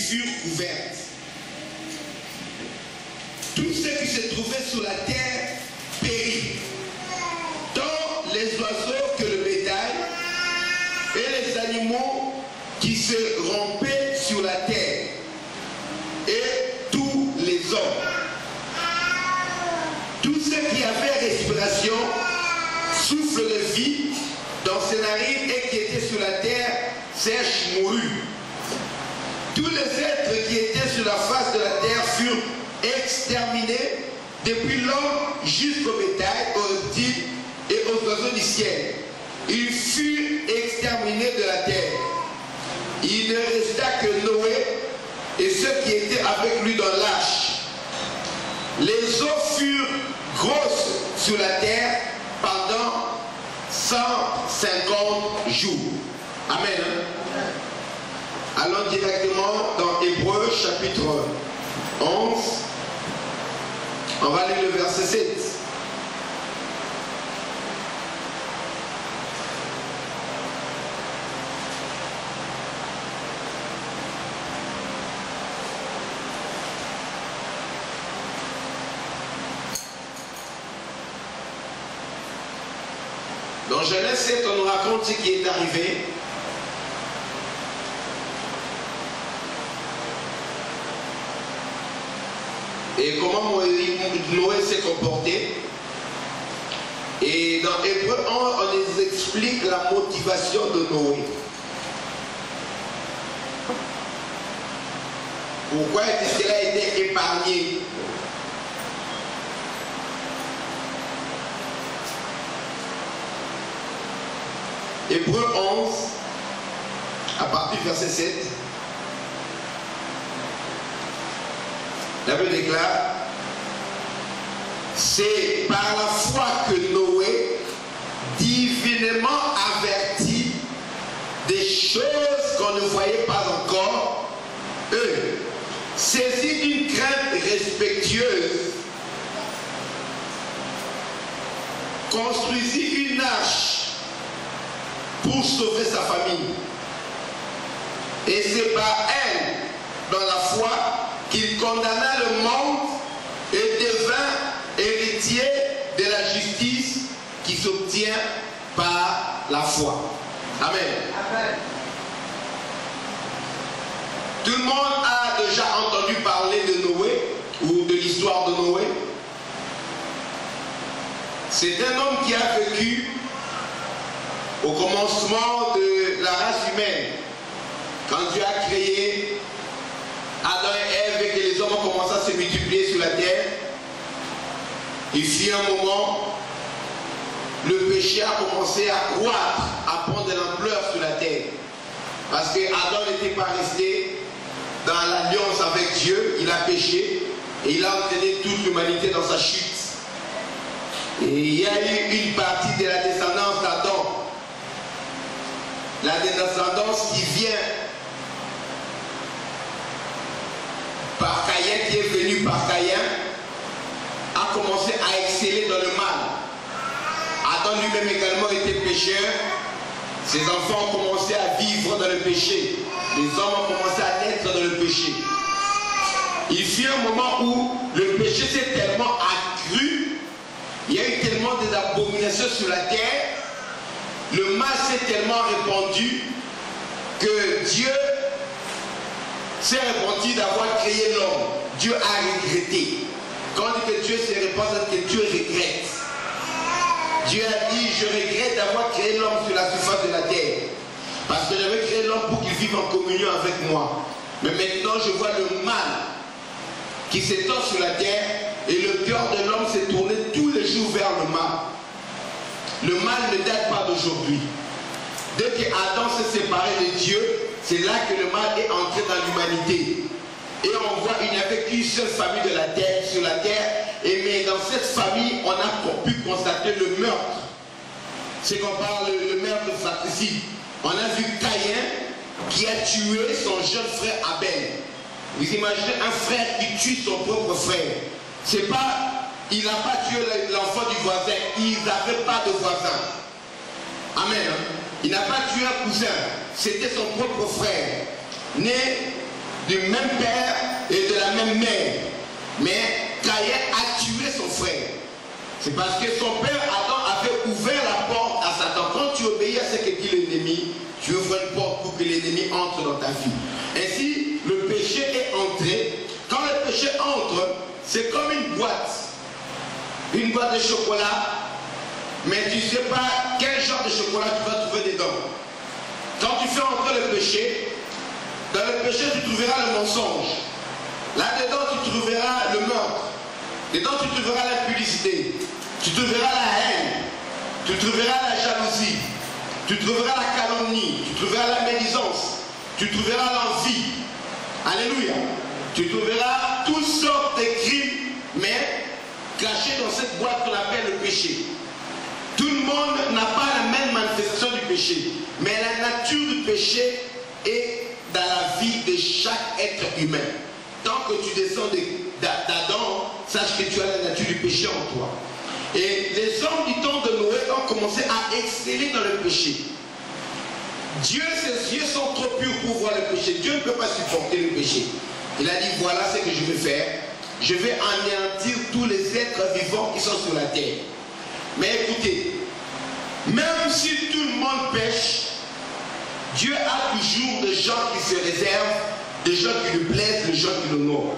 furent couvertes. Tout ce qui se trouvait sur la terre périt, tant les oiseaux que le bétail, et les animaux qui se rompaient sur la terre, et tous les hommes. Tous ceux qui avaient respiration, souffle de vie dans ses narines et qui étaient sur la terre sèche mourut. Tous les êtres qui étaient sur la face de la terre furent exterminés, depuis l'homme jusqu'au bétail, aux reptiles et aux oiseaux du ciel. Ils furent exterminés de la terre. Il ne resta que Noé et ceux qui étaient avec lui dans l'arche. Les eaux furent grosses sur la terre pendant 150 jours. Amen. Allons directement dans Hébreux chapitre 11. On va lire le verset 7. Dans Genèse 7, on nous raconte ce qui est arrivé. Et comment Noé s'est comporté. Et dans Hébreux 1, on nous explique la motivation de Noé. Pourquoi est-ce qu'elle a été épargnée? Hébreux 11, à partir du verset 7, la Bible déclare: c'est par la foi que Noé, divinement averti des choses qu'on ne voyait pas encore, saisi d'une crainte respectueuse, construisit une arche pour sauver sa famille. Et c'est par elle, dans la foi, qu'il condamna le monde et devint héritier de la justice qui s'obtient par la foi. Amen. Amen. Tout le monde a déjà entendu parler de Noé ou de l'histoire de Noé. C'est un homme qui a vécu au commencement de la race humaine, quand Dieu a créé Adam et Ève et que les hommes ont commencé à se multiplier sur la terre, il fut un moment, le péché a commencé à croître, à prendre de l'ampleur sur la terre. Parce que Adam n'était pas resté dans l'alliance avec Dieu, il a péché et il a entraîné toute l'humanité dans sa chute. Et il y a eu une partie de la descendance d'Adam, la descendance qui vient par Caïn, qui est venu par Caïn, a commencé à exceller dans le mal. Adam lui-même également était pécheur. Ses enfants ont commencé à vivre dans le péché. Les hommes ont commencé à naître dans le péché. Il fut un moment où le péché s'est tellement accru, il y a eu tellement d'abominations sur la terre, le mal s'est tellement répandu que Dieu s'est repenti d'avoir créé l'homme. Dieu a regretté. Quand on dit que Dieu se repent, c'est que Dieu regrette. Dieu a dit: je regrette d'avoir créé l'homme sur la surface de la terre. Parce que j'avais créé l'homme pour qu'il vive en communion avec moi. Mais maintenant je vois le mal qui s'étend sur la terre et le cœur de l'homme s'est tourné tous les jours vers le mal. Le mal ne date pas d'aujourd'hui. Dès que Adam s'est séparé de Dieu, c'est là que le mal est entré dans l'humanité. Et on voit qu'il n'y avait qu'une seule famille de la terre, sur la terre. Et mais dans cette famille, on a pu constater le meurtre. C'est qu'on parle le meurtre fratricide. On a vu Caïn qui a tué son jeune frère Abel. Vous imaginez un frère qui tue son propre frère. C'est pas, il n'a pas tué l'enfant du voisin. Ils n'avaient pas de voisin. Amen. Il n'a pas tué un cousin. C'était son propre frère. Né du même père et de la même mère. Mais Caïn a tué son frère. C'est parce que son père Adam avait ouvert la porte à Satan. Quand tu obéis à ce que dit l'ennemi, tu ouvres une porte pour que l'ennemi entre dans ta vie. Ainsi, le péché est entré. Quand le péché entre, c'est comme une boîte de chocolat, mais tu ne sais pas quel genre de chocolat tu vas trouver dedans. Quand tu fais entrer le péché, dans le péché tu trouveras le mensonge. Là-dedans tu trouveras le meurtre. Dedans tu trouveras l'impudicité. Tu trouveras la haine. Tu trouveras la jalousie. Tu trouveras la calomnie. Tu trouveras la médisance. Tu trouveras l'envie. Alléluia. Tu trouveras toutes sortes de crimes, mais cachés dans cette boîte qu'on appelle le péché. Tout le monde n'a pas la même manifestation du péché, mais la nature du péché est dans la vie de chaque être humain. Tant que tu descends d'Adam, sache que tu as la nature du péché en toi. Et les hommes du temps de Noé ont commencé à exceller dans le péché. Dieu, ses yeux sont trop purs pour voir le péché. Dieu ne peut pas supporter le péché. Il a dit, voilà ce que je vais faire. Je vais anéantir tous les êtres vivants qui sont sur la terre. Mais écoutez, même si tout le monde pêche, Dieu a toujours des gens qui se réservent, des gens qui lui plaisent, des gens qui l'honorent.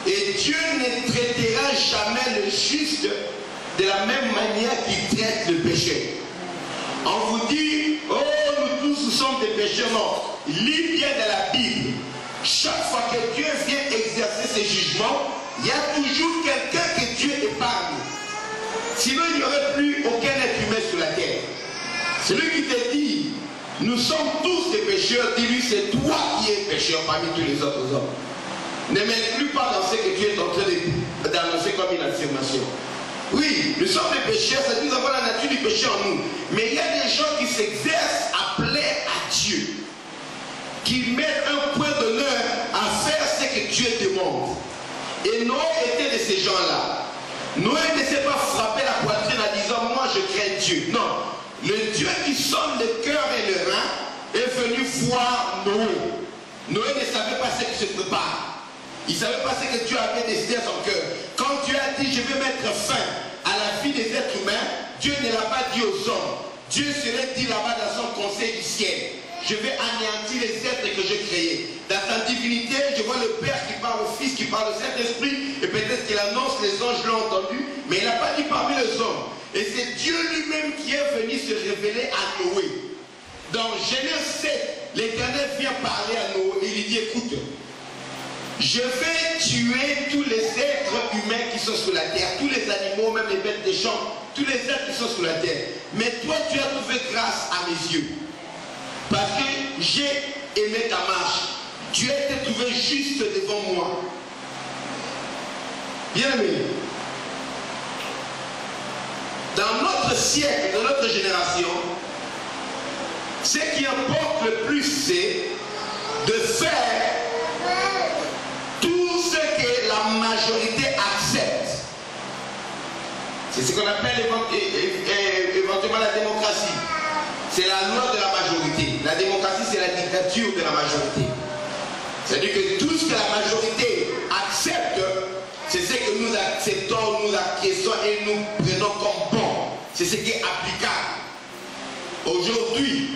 Et Dieu ne traitera jamais le juste de la même manière qu'il traite le pécheur. On vous dit, oh, nous tous nous sommes des pécheurs. Non, lis bien dans la Bible. Chaque fois que Dieu vient exercer ses jugements, il y a toujours quelqu'un que Dieu épargne. Sinon, il n'y aurait plus aucun être humain sur la terre. Celui qui te dit, nous sommes tous des pécheurs, dis-lui, c'est toi qui es pécheur parmi tous les autres hommes. Ne m'inclus pas dans ce que tu es en train d'annoncer comme une affirmation. Oui, nous sommes des pécheurs, c'est que nous avons la nature du péché en nous. Mais il y a des gens qui s'exercent à plaire à Dieu, qui mettent un point d'honneur à faire ce que Dieu demande. Et Noé était de ces gens-là. Noé ne s'est pas frappé la poitrine en disant, moi je crains Dieu. Non, le Dieu qui sonde le cœur et le rein est venu voir Noé. Noé ne savait pas ce qui se prépare. Il ne savait pas ce que Dieu avait décidé à son cœur. Quand Dieu a dit, je vais mettre fin à la vie des êtres humains, Dieu ne l'a pas dit aux hommes. Dieu se l'a dit là-bas dans son conseil du ciel. Je vais anéantir les êtres que j'ai créés. Dans sa divinité, je vois le Père qui parle au Fils, qui parle au Saint-Esprit, et peut-être qu'il annonce, les anges l'ont entendu, mais il n'a pas dit parmi les hommes. Et c'est Dieu lui-même qui est venu se révéler à Noé. Dans Genèse 7, l'Éternel vient parler à Noé, et il lui dit, écoute, je vais tuer tous les êtres humains qui sont sur la terre, tous les animaux, même les bêtes des champs, tous les êtres qui sont sur la terre. Mais toi, tu as trouvé grâce à mes yeux. Parce que j'ai aimé ta marche. Tu as été trouvé juste devant moi. Bien aimé. Dans notre siècle, dans notre génération, ce qui importe le plus, c'est de faire tout ce que la majorité accepte. C'est ce qu'on appelle éventuellement la démocratie. C'est la loi de la majorité. La démocratie, c'est la dictature de la majorité. C'est-à-dire que tout ce que la majorité accepte, c'est ce que nous acceptons, nous acquiesçons et nous prenons comme bon. C'est ce qui est applicable. Aujourd'hui,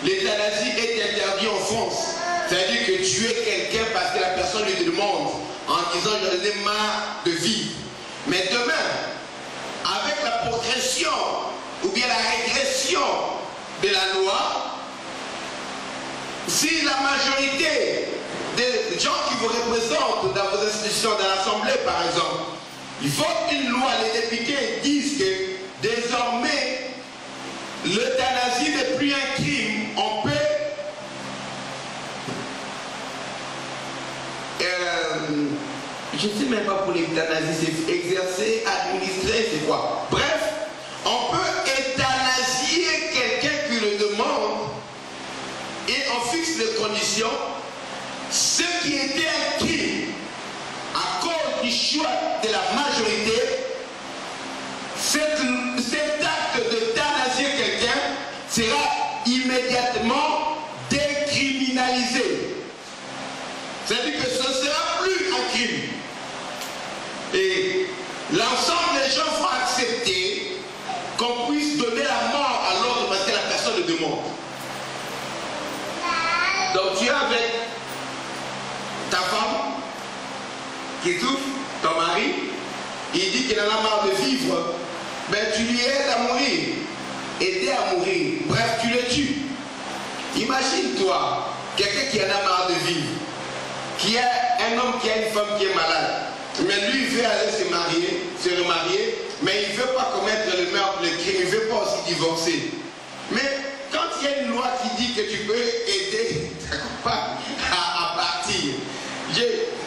l'euthanasie est interdite en France. C'est-à-dire que tuer quelqu'un parce que la personne lui demande en disant j'en ai marre de vivre. Mais demain, avec la progression ou bien la régression de la loi, si la majorité des gens qui vous représentent dans vos institutions, dans l'Assemblée par exemple, il faut une loi, les députés disent que désormais l'euthanasie n'est plus un crime, on peut je ne sais même pas pour l'euthanasie, c'est exercer, administrer, c'est quoi? Bref, on peut euthanasier quelqu'un qui le demande et on fixe les conditions. Ce qui était un crime à cause du choix de la majorité, cet acte d'euthanasier quelqu'un sera immédiatement décriminalisé. C'est-à-dire que ce ne sera plus un crime. Et l'ensemble des gens vont accepter qu'on puisse donner la mort à l'autre parce que la personne le demande. Donc tu es avec ta femme qui souffre, ton mari, il dit qu'il en a marre de vivre, ben tu lui aides à mourir, aider à mourir, bref tu le tues. Imagine-toi, quelqu'un qui en a marre de vivre, qui a un homme qui a une femme qui est malade, mais lui il veut aller se remarier, mais il ne veut pas commettre le meurtre, le crime, il ne veut pas aussi divorcer. Mais quand il y a une loi qui dit que tu peux aider ta compagne à partir,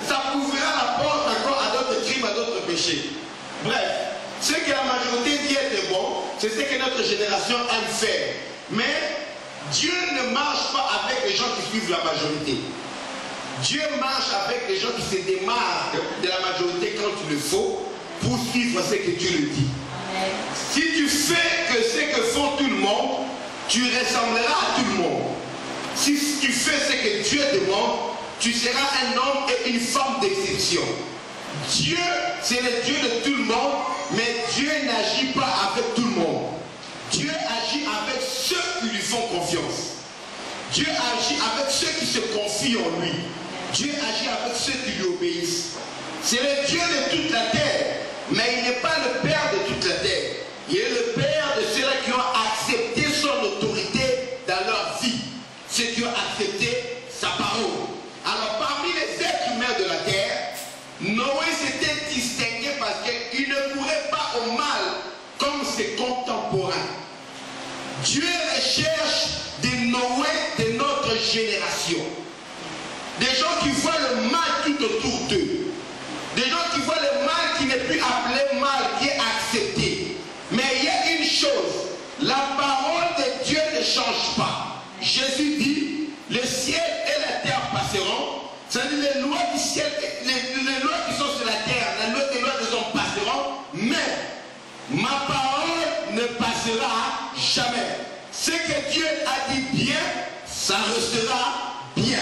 ça ouvrira la porte encore à d'autres crimes, à d'autres péchés. Bref, ce que la majorité dit être bon, c'est ce que notre génération aime faire. Mais Dieu ne marche pas avec les gens qui suivent la majorité. Dieu marche avec les gens qui se démarquent de la majorité quand il le faut pour suivre ce que Dieu le dit. Amen. Si tu fais que ce que font tout le monde, tu ressembleras à tout le monde. Si tu fais ce que Dieu demande, tu seras un homme et une femme d'exception. Dieu, c'est le Dieu de tout le monde, mais Dieu n'agit pas avec tout le monde. Dieu agit avec ceux qui lui font confiance. Dieu agit avec ceux qui se confient en lui. Dieu agit avec ceux qui lui obéissent. C'est le Dieu de toute la terre, mais il n'est pas le Père de toute la terre. Il est le Père de ceux-là qui ont accepté son autorité dans leur vie. Ceux qui ont accepté sa parole. Alors parmi les êtres humains de la terre, Noé s'était distingué parce qu'il ne courait pas au mal comme ses contemporains. Dieu recherche des Noé de notre génération. Des gens qui voient le mal tout autour d'eux. Des gens qui voient le mal qui n'est plus appelé mal, qui est accepté. Mais il y a une chose, la parole de Dieu ne change pas. Jésus dit, le ciel et la terre passeront. C'est-à-dire les lois du ciel, les lois qui sont sur la terre, les lois des hommes passeront, mais ma parole ne passera jamais. Ce que Dieu a dit bien, ça restera bien.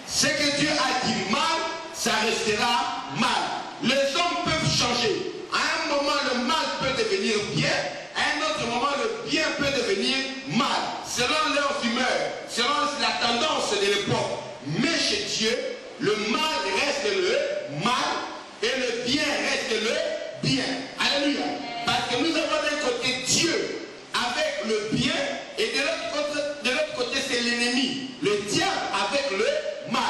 Ce que Dieu a dit mal, ça restera mal. Les hommes peuvent changer. À un moment, le mal peut devenir bien. À un autre moment, le bien peut devenir mal. Selon leur humeur, selon la tendance de l'époque. Mais chez Dieu, le mal reste le mal et le bien reste le bien. Alléluia. Parce que nous avons d'un côté Dieu avec le bien et de l'autre côté c'est l'ennemi, le diable avec le mal.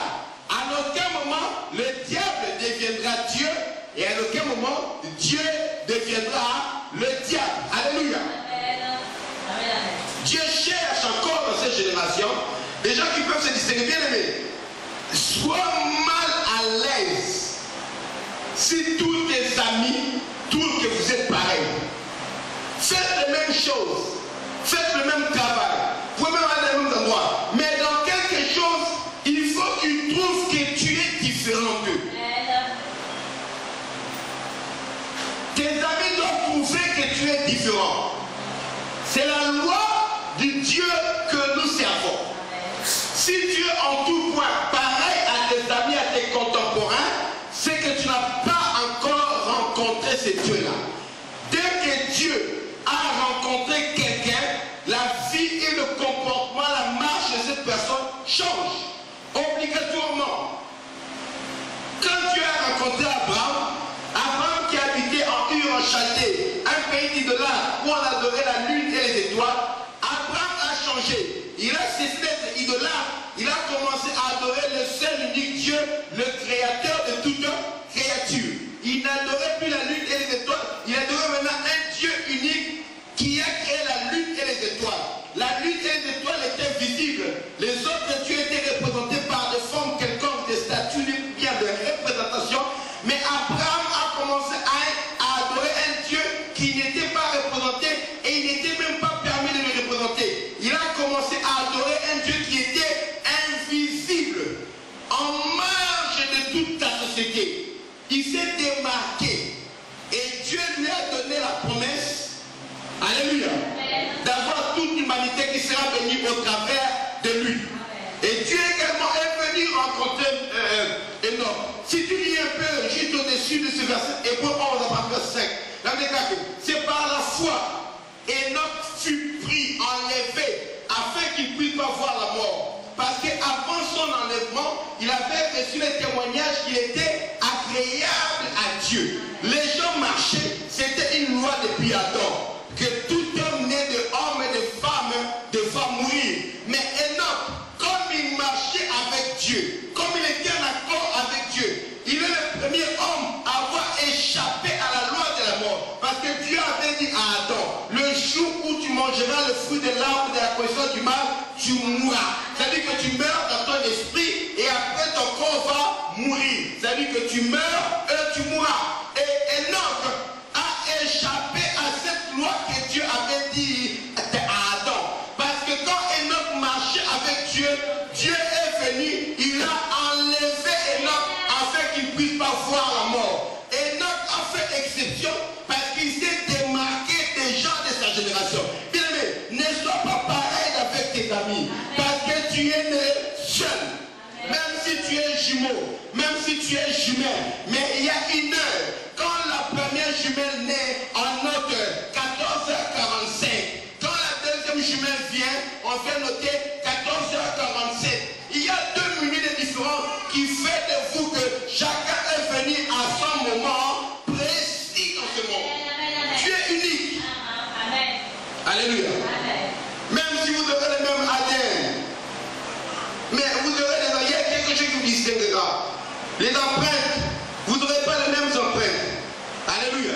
À aucun moment le diable deviendra Dieu et à aucun moment Dieu deviendra le diable. Alléluia. Dieu cherche encore dans cette génération des gens qui peuvent se distinguer. Bien aimés, sois mal à l'aise si tous tes amis trouvent que vous êtes pareils. Faites les mêmes choses, faites le même travail, vous pouvez même aller dans le même endroit, mais dans quelque chose, il faut qu'ils trouvent que tu es différent d'eux. Tes amis doivent trouver que tu es différent. C'est la loi du Dieu que nous servons. Si Dieu en tout point, pareil à tes amis, à tes contemporains, c'est que tu n'as pas encore rencontré ce Dieu-là. Dès que Dieu a rencontré quelqu'un, la vie et le comportement, la marche de cette personne change obligatoirement. Quand Dieu a rencontré Abraham, Abraham qui habitait en Ur en Chaldée, un pays d'idolâtres où on adorait la lune et les étoiles, Abraham a changé. Il a cessé d'être idolâtre. Il a commencé à adorer le seul unique Dieu, le créateur de toute créature. Il n'adorait plus la lune et les étoiles. Il adorait maintenant un Dieu unique qui a créé la lune et les étoiles. La lune et les étoiles étaient visibles. Les autres dieux étaient représentés par des formes quelconques, des statues, bien de représentation. Mais Abraham a commencé à adorer un Dieu qui n'était pas représenté et il n'était même pas permis de le représenter. Il a commencé à adorer un Dieu qui était invisible, en marge de toute ta Enoch. Si tu lis un peu juste au-dessus de ce verset, Hébreux 11 à partir de 5, là, c'est par la foi. Enoch fut pris, enlevé, afin qu'il ne puisse pas voir la mort. Parce qu'avant son enlèvement, il avait reçu le témoignage qu'il était agréable à Dieu. Les gens marchaient, c'était une loi depuis Adam, que tout homme né de homme et de femme devra mourir. Mais Enoch, comme il marchait avec Dieu, comme il était en accord avec Dieu, il est le premier homme à avoir échappé à la loi de la mort. Parce que Dieu avait dit à Adam, le jour où tu mangeras le fruit de l'arbre de la connaissance du mal, tu mourras. C'est-à-dire que tu meurs dans ton esprit et après ton corps va mourir. C'est-à-dire que tu meurs et tu mourras. Et Enoch a échappé à cette loi que Dieu avait dit à Adam. Parce que quand Enoch marchait avec Dieu, Dieu est venu, il a enlevé Enoch afin qu'il ne puisse pas voir la mort. Enoch a fait exception parce qu'il s'est démarqué des gens de sa génération. Bien aimé, ne sois pas pareil avec tes amis. Parce que tu es né seul. Même si tu es jumeau, même si tu es jumelle. Mais il y a une heure, quand la première jumelle naît, on note 14h45. Quand la deuxième jumelle vient, on vient noter 14h47. Il y a 2 minutes de différence qui fait de vous que chacun est venu à son moment précis dans ce monde. Tu es unique. Alléluia. Même si vous aurez le même ADN, mais vous aurez il y a quelque chose qui vous distinguera. Les empreintes, vous n'aurez pas les mêmes empreintes. Alléluia.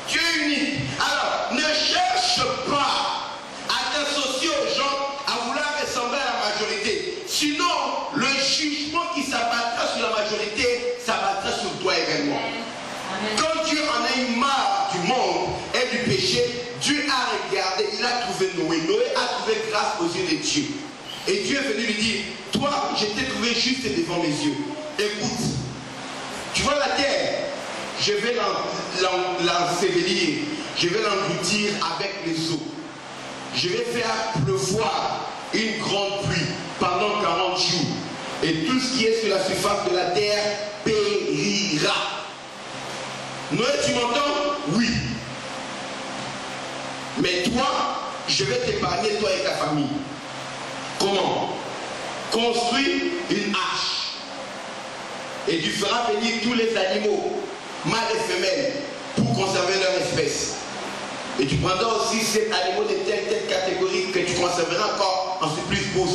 Tu es unique. Alors, ne cherche pas à t'associer aux gens, à vouloir ressembler à la majorité. Sinon, le jugement qui s'abattra sur la majorité s'abattra sur toi également. Quand Dieu en a eu marre du monde et du péché, Dieu a regardé, il a trouvé Noé. Noé a trouvé grâce aux yeux de Dieu. Et Dieu est venu lui dire, toi, je t'ai trouvé juste devant mes yeux. Écoute, tu vois la terre, je vais l'ensevelir, je vais l'engloutir avec les eaux. Je vais faire pleuvoir une grande pluie pendant 40 jours. Et tout ce qui est sur la surface de la terre périra. Noé, tu m'entends? Oui. Mais toi, je vais t'épargner, toi et ta famille. Comment? Construis une arche. Et tu feras venir tous les animaux, mâles et femelles, pour conserver leur espèce. Et tu prendras aussi ces animaux de telle catégorie que tu conserveras encore en surplus pour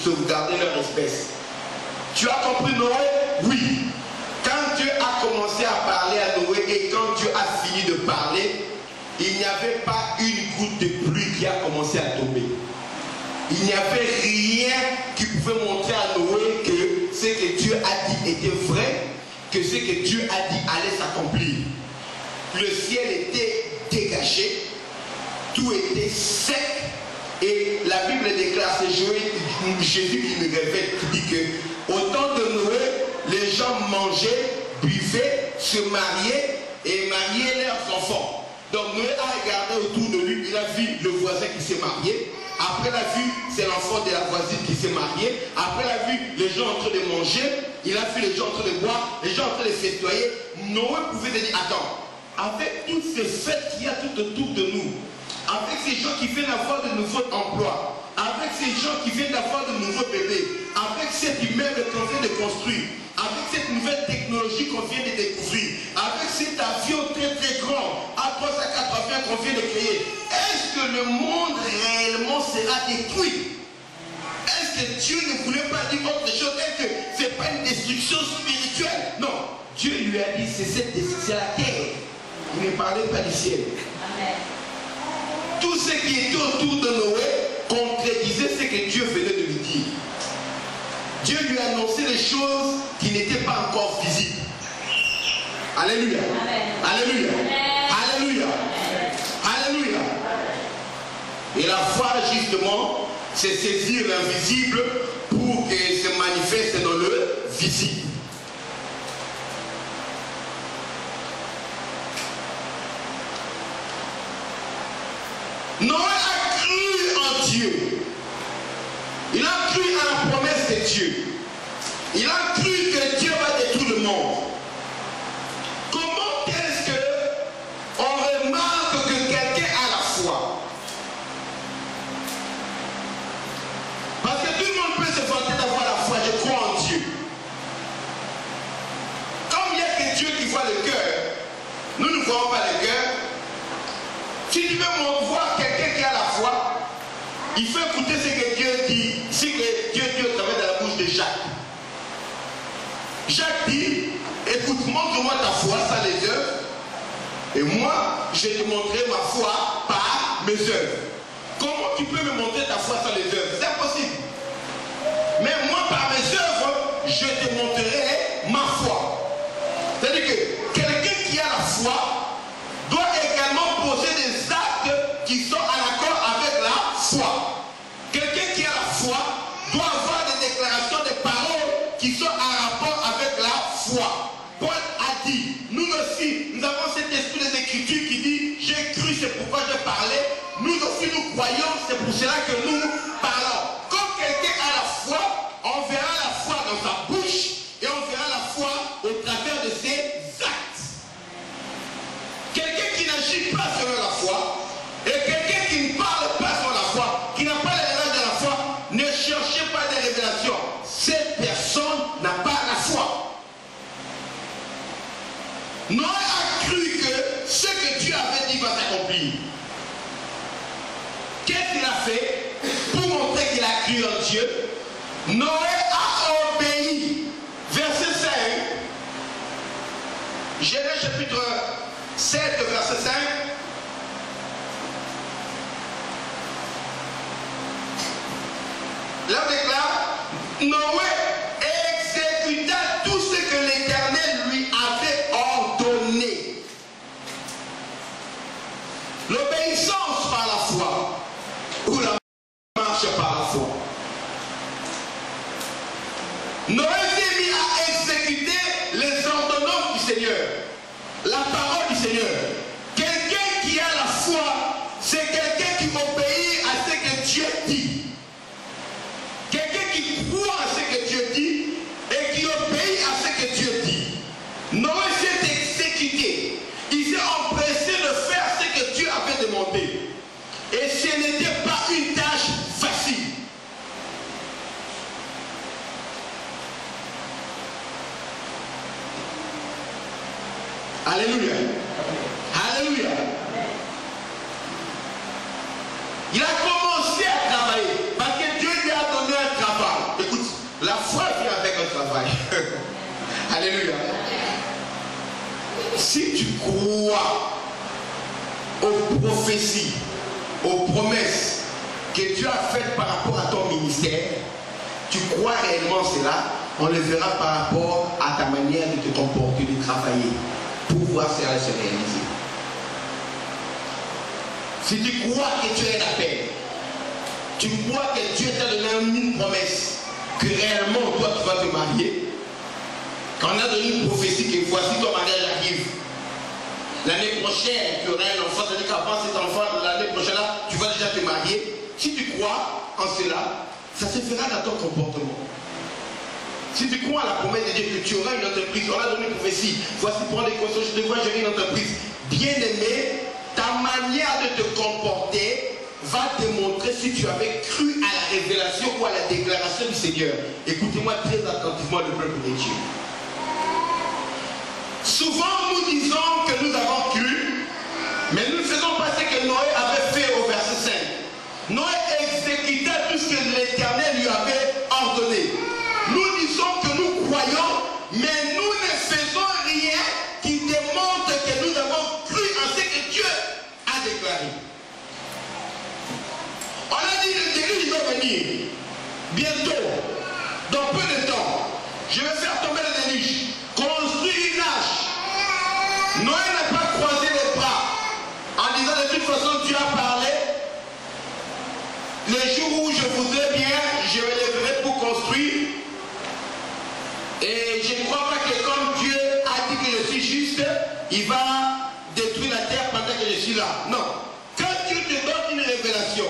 sauvegarder leur espèce. Tu as compris Noé? Oui. Quand Dieu a commencé à parler à Noé et quand Dieu a fini de parler, il n'y avait pas une goutte de pluie qui a commencé à tomber. Il n'y avait rien qui pouvait montrer à Noé que ce que Dieu a dit était vrai, que ce que Dieu a dit allait s'accomplir. Le ciel était dégagé, tout était sec, et la Bible déclare, c'est Jésus qui nous révèle, qui dit que au temps de Noé, les gens mangeaient, buvaient, se mariaient et mariaient leurs enfants. Donc Noé a regardé autour de lui, il a vu le voisin qui s'est marié. Après la vue, c'est l'enfant de la voisine qui s'est marié. Après la vue, les gens en train de manger. Il a vu les gens en train de boire, les gens en train de festoyer. Noé pouvait se dire, attends, avec toutes ces fêtes qu'il y a tout autour de nous, avec ces gens qui viennent avoir de nouveaux emplois, avec ces gens qui viennent d'avoir de nouveaux bébés, avec cet immeuble qu'on vient de construire, avec cette nouvelle technologie qu'on vient de découvrir, avec cet avion très grand, A380 qu'on vient de créer, est-ce que le monde réellement sera détruit? Est-ce que Dieu ne voulait pas dire autre chose? Est-ce que ce n'est pas une destruction spirituelle? Non. Dieu lui a dit, c'est la terre. Il ne parlait pas du ciel. Amen. Tout ce qui était autour de Noé contredisait ce que Dieu venait de lui dire. Dieu lui a annoncé des choses qui n'étaient pas encore visibles. Alléluia. Amen. Alléluia. Amen. Alléluia. Amen. Alléluia. Et la foi, justement, c'est saisir l'invisible pour qu'il se manifeste dans le visible. Noé a cru en Dieu. Il a cru à la promesse de Dieu. Il a cru que Dieu voyons pas le cœur, si tu veux voir quelqu'un qui a la foi, il faut écouter ce que Dieu dit, ce que Dieu dit au travers de la bouche de Jacques. Jacques dit, écoute, montre-moi ta foi sans les œuvres, et moi, je vais te montrer ma foi par mes œuvres. Comment tu peux me montrer ta foi sans les œuvres? C'est impossible. Mais moi, par mes œuvres, je te montrerai ma foi. C'est-à-dire que quelqu'un qui a la foi doit également poser des actes qui sont en accord avec la foi. Quelqu'un qui a la foi doit avoir des déclarations, des paroles qui sont en rapport avec la foi. Paul a dit, nous aussi, nous avons cet esprit des Écritures qui dit, j'ai cru, c'est pourquoi je parlais. Nous aussi, nous croyons, c'est pour cela que nous parlons. Quand quelqu'un a la foi, on verra la foi dans sa bouche et on verra la foi au travers de ses actes. Quelqu'un qui n'agit pas selon la foi et quelqu'un qui ne parle pas selon la foi, qui n'a pas les révélations de la foi, ne cherchez pas des révélations. Cette personne n'a pas la foi. Noé a cru que ce que Dieu avait dit va s'accomplir. Qu'est-ce qu'il a fait pour montrer qu'il a cru en Dieu? Noé a obéi. Verset 5. Genèse chapitre 7, verset 5. Là on déclare, Noé exécuta tout ce que l'Éternel lui avait ordonné. L'obéissance par la foi ou la marche par la foi. Noé s'est mis à exécuter les ordonnances du Seigneur, la parole du Seigneur. Quelqu'un qui a la foi, c'est quelqu'un qui obéit à ce que Dieu dit. Quelqu'un qui croit à ce que Dieu dit et qui obéit à ce que Dieu dit. Noé s'est exécuté. Il s'est empressé de faire ce que Dieu avait demandé. Et ce n'était pas une tâche facile. Alléluia. Alléluia. Il a commencé à travailler parce que Dieu lui a donné un travail. Écoute, la foi vient avec un travail. Alléluia. Si tu crois aux prophéties, aux promesses que Dieu a faites par rapport à ton ministère, tu crois réellement cela, on le verra par rapport à ta manière de te comporter, de travailler, pour voir cela se réaliser. Si tu crois que tu es un appel, tu crois que Dieu t'a donné une promesse, que réellement toi tu vas te marier, qu'on a donné une prophétie que voici ton mariage arrive. L'année prochaine, tu auras un enfant, c'est-à-dire qu'avant cet enfant, l'année prochaine, là, tu vas déjà te marier. Si tu crois en cela, ça se fera dans ton comportement. Si tu crois à la promesse de Dieu que tu auras une entreprise, on a donné une prophétie, voici prendre des conseils, je te vois gérer une entreprise. Bien aimé, ta manière de te comporter va démontrer si tu avais cru à la révélation ou à la déclaration du Seigneur. Écoutez-moi très attentivement, le peuple de Dieu. Souvent nous disons que nous avons cru, mais nous ne faisons pas ce que Noé avait fait au verset 5. Noé exécuta tout ce que l'Éternel lui avait ordonné. Nous disons que nous croyons, mais nous ne faisons rien qui démontre que nous avons cru en ce que Dieu a déclaré. On a dit que le déluge va venir bientôt, dans peu de temps. Je vais faire tomber le déluge. Construis une arche. Noé n'a pas croisé les bras en disant de toute façon Dieu a parlé. Les jours où je voudrais bien, je me lèverai pour construire. Et je ne crois pas que comme Dieu a dit que je suis juste, il va détruire la terre pendant que je suis là. Non. Quand Dieu te donne une révélation,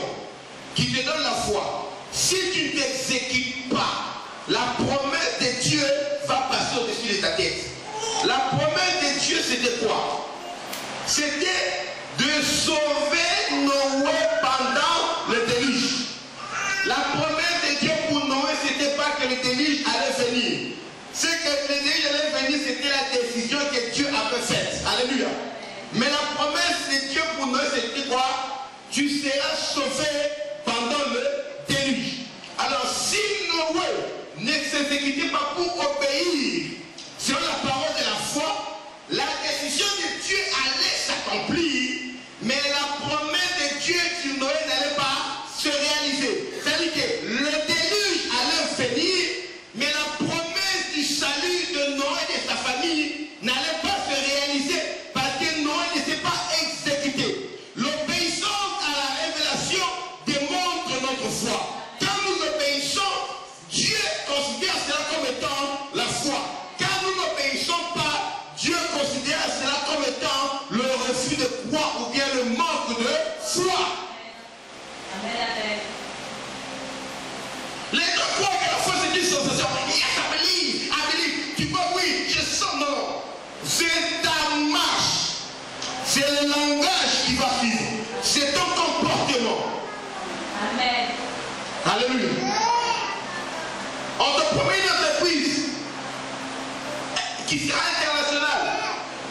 qui te donne la foi, si tu ne t'exécutes pas, la promesse de Dieu va passer au-dessus de ta tête. La promesse de Dieu, c'était quoi? C'était de sauver Noé pendant le déluge. La promesse de Dieu pour Noé, c'était pas que le déluge allait venir. Ce que le déluge allait venir, c'était la décision que Dieu avait faite. Alléluia. tu seras sauvé pendant le déluge. Alors si Noé ne s'exécutait pas pour obéir selon la parole de la foi, la décision de Dieu allait s'accomplir, mais la promesse de Dieu sur Noé n'allait pas se réaliser. C'est-à-dire que le déluge allait venir, mais la promesse du salut de Noé et de sa famille n'allait pas se réaliser parce que Noé ne s'est pas exécuté. L'obéissance à la révélation démontre notre foi. Quand nous obéissons, Dieu considère cela comme étant la foi. Quand nous n'obéissons pas, Dieu considère cela comme étant le refus de croire ou bien le manque de foi. Amen. Les deux croient que la foi c'est une sensation. Yes, I believe. Tu vois, oui, je sens, non. C'est ta marche. C'est le langage qui va suivre. C'est ton comportement. Amen. Alléluia. On te promet une entreprise qui sera internationale.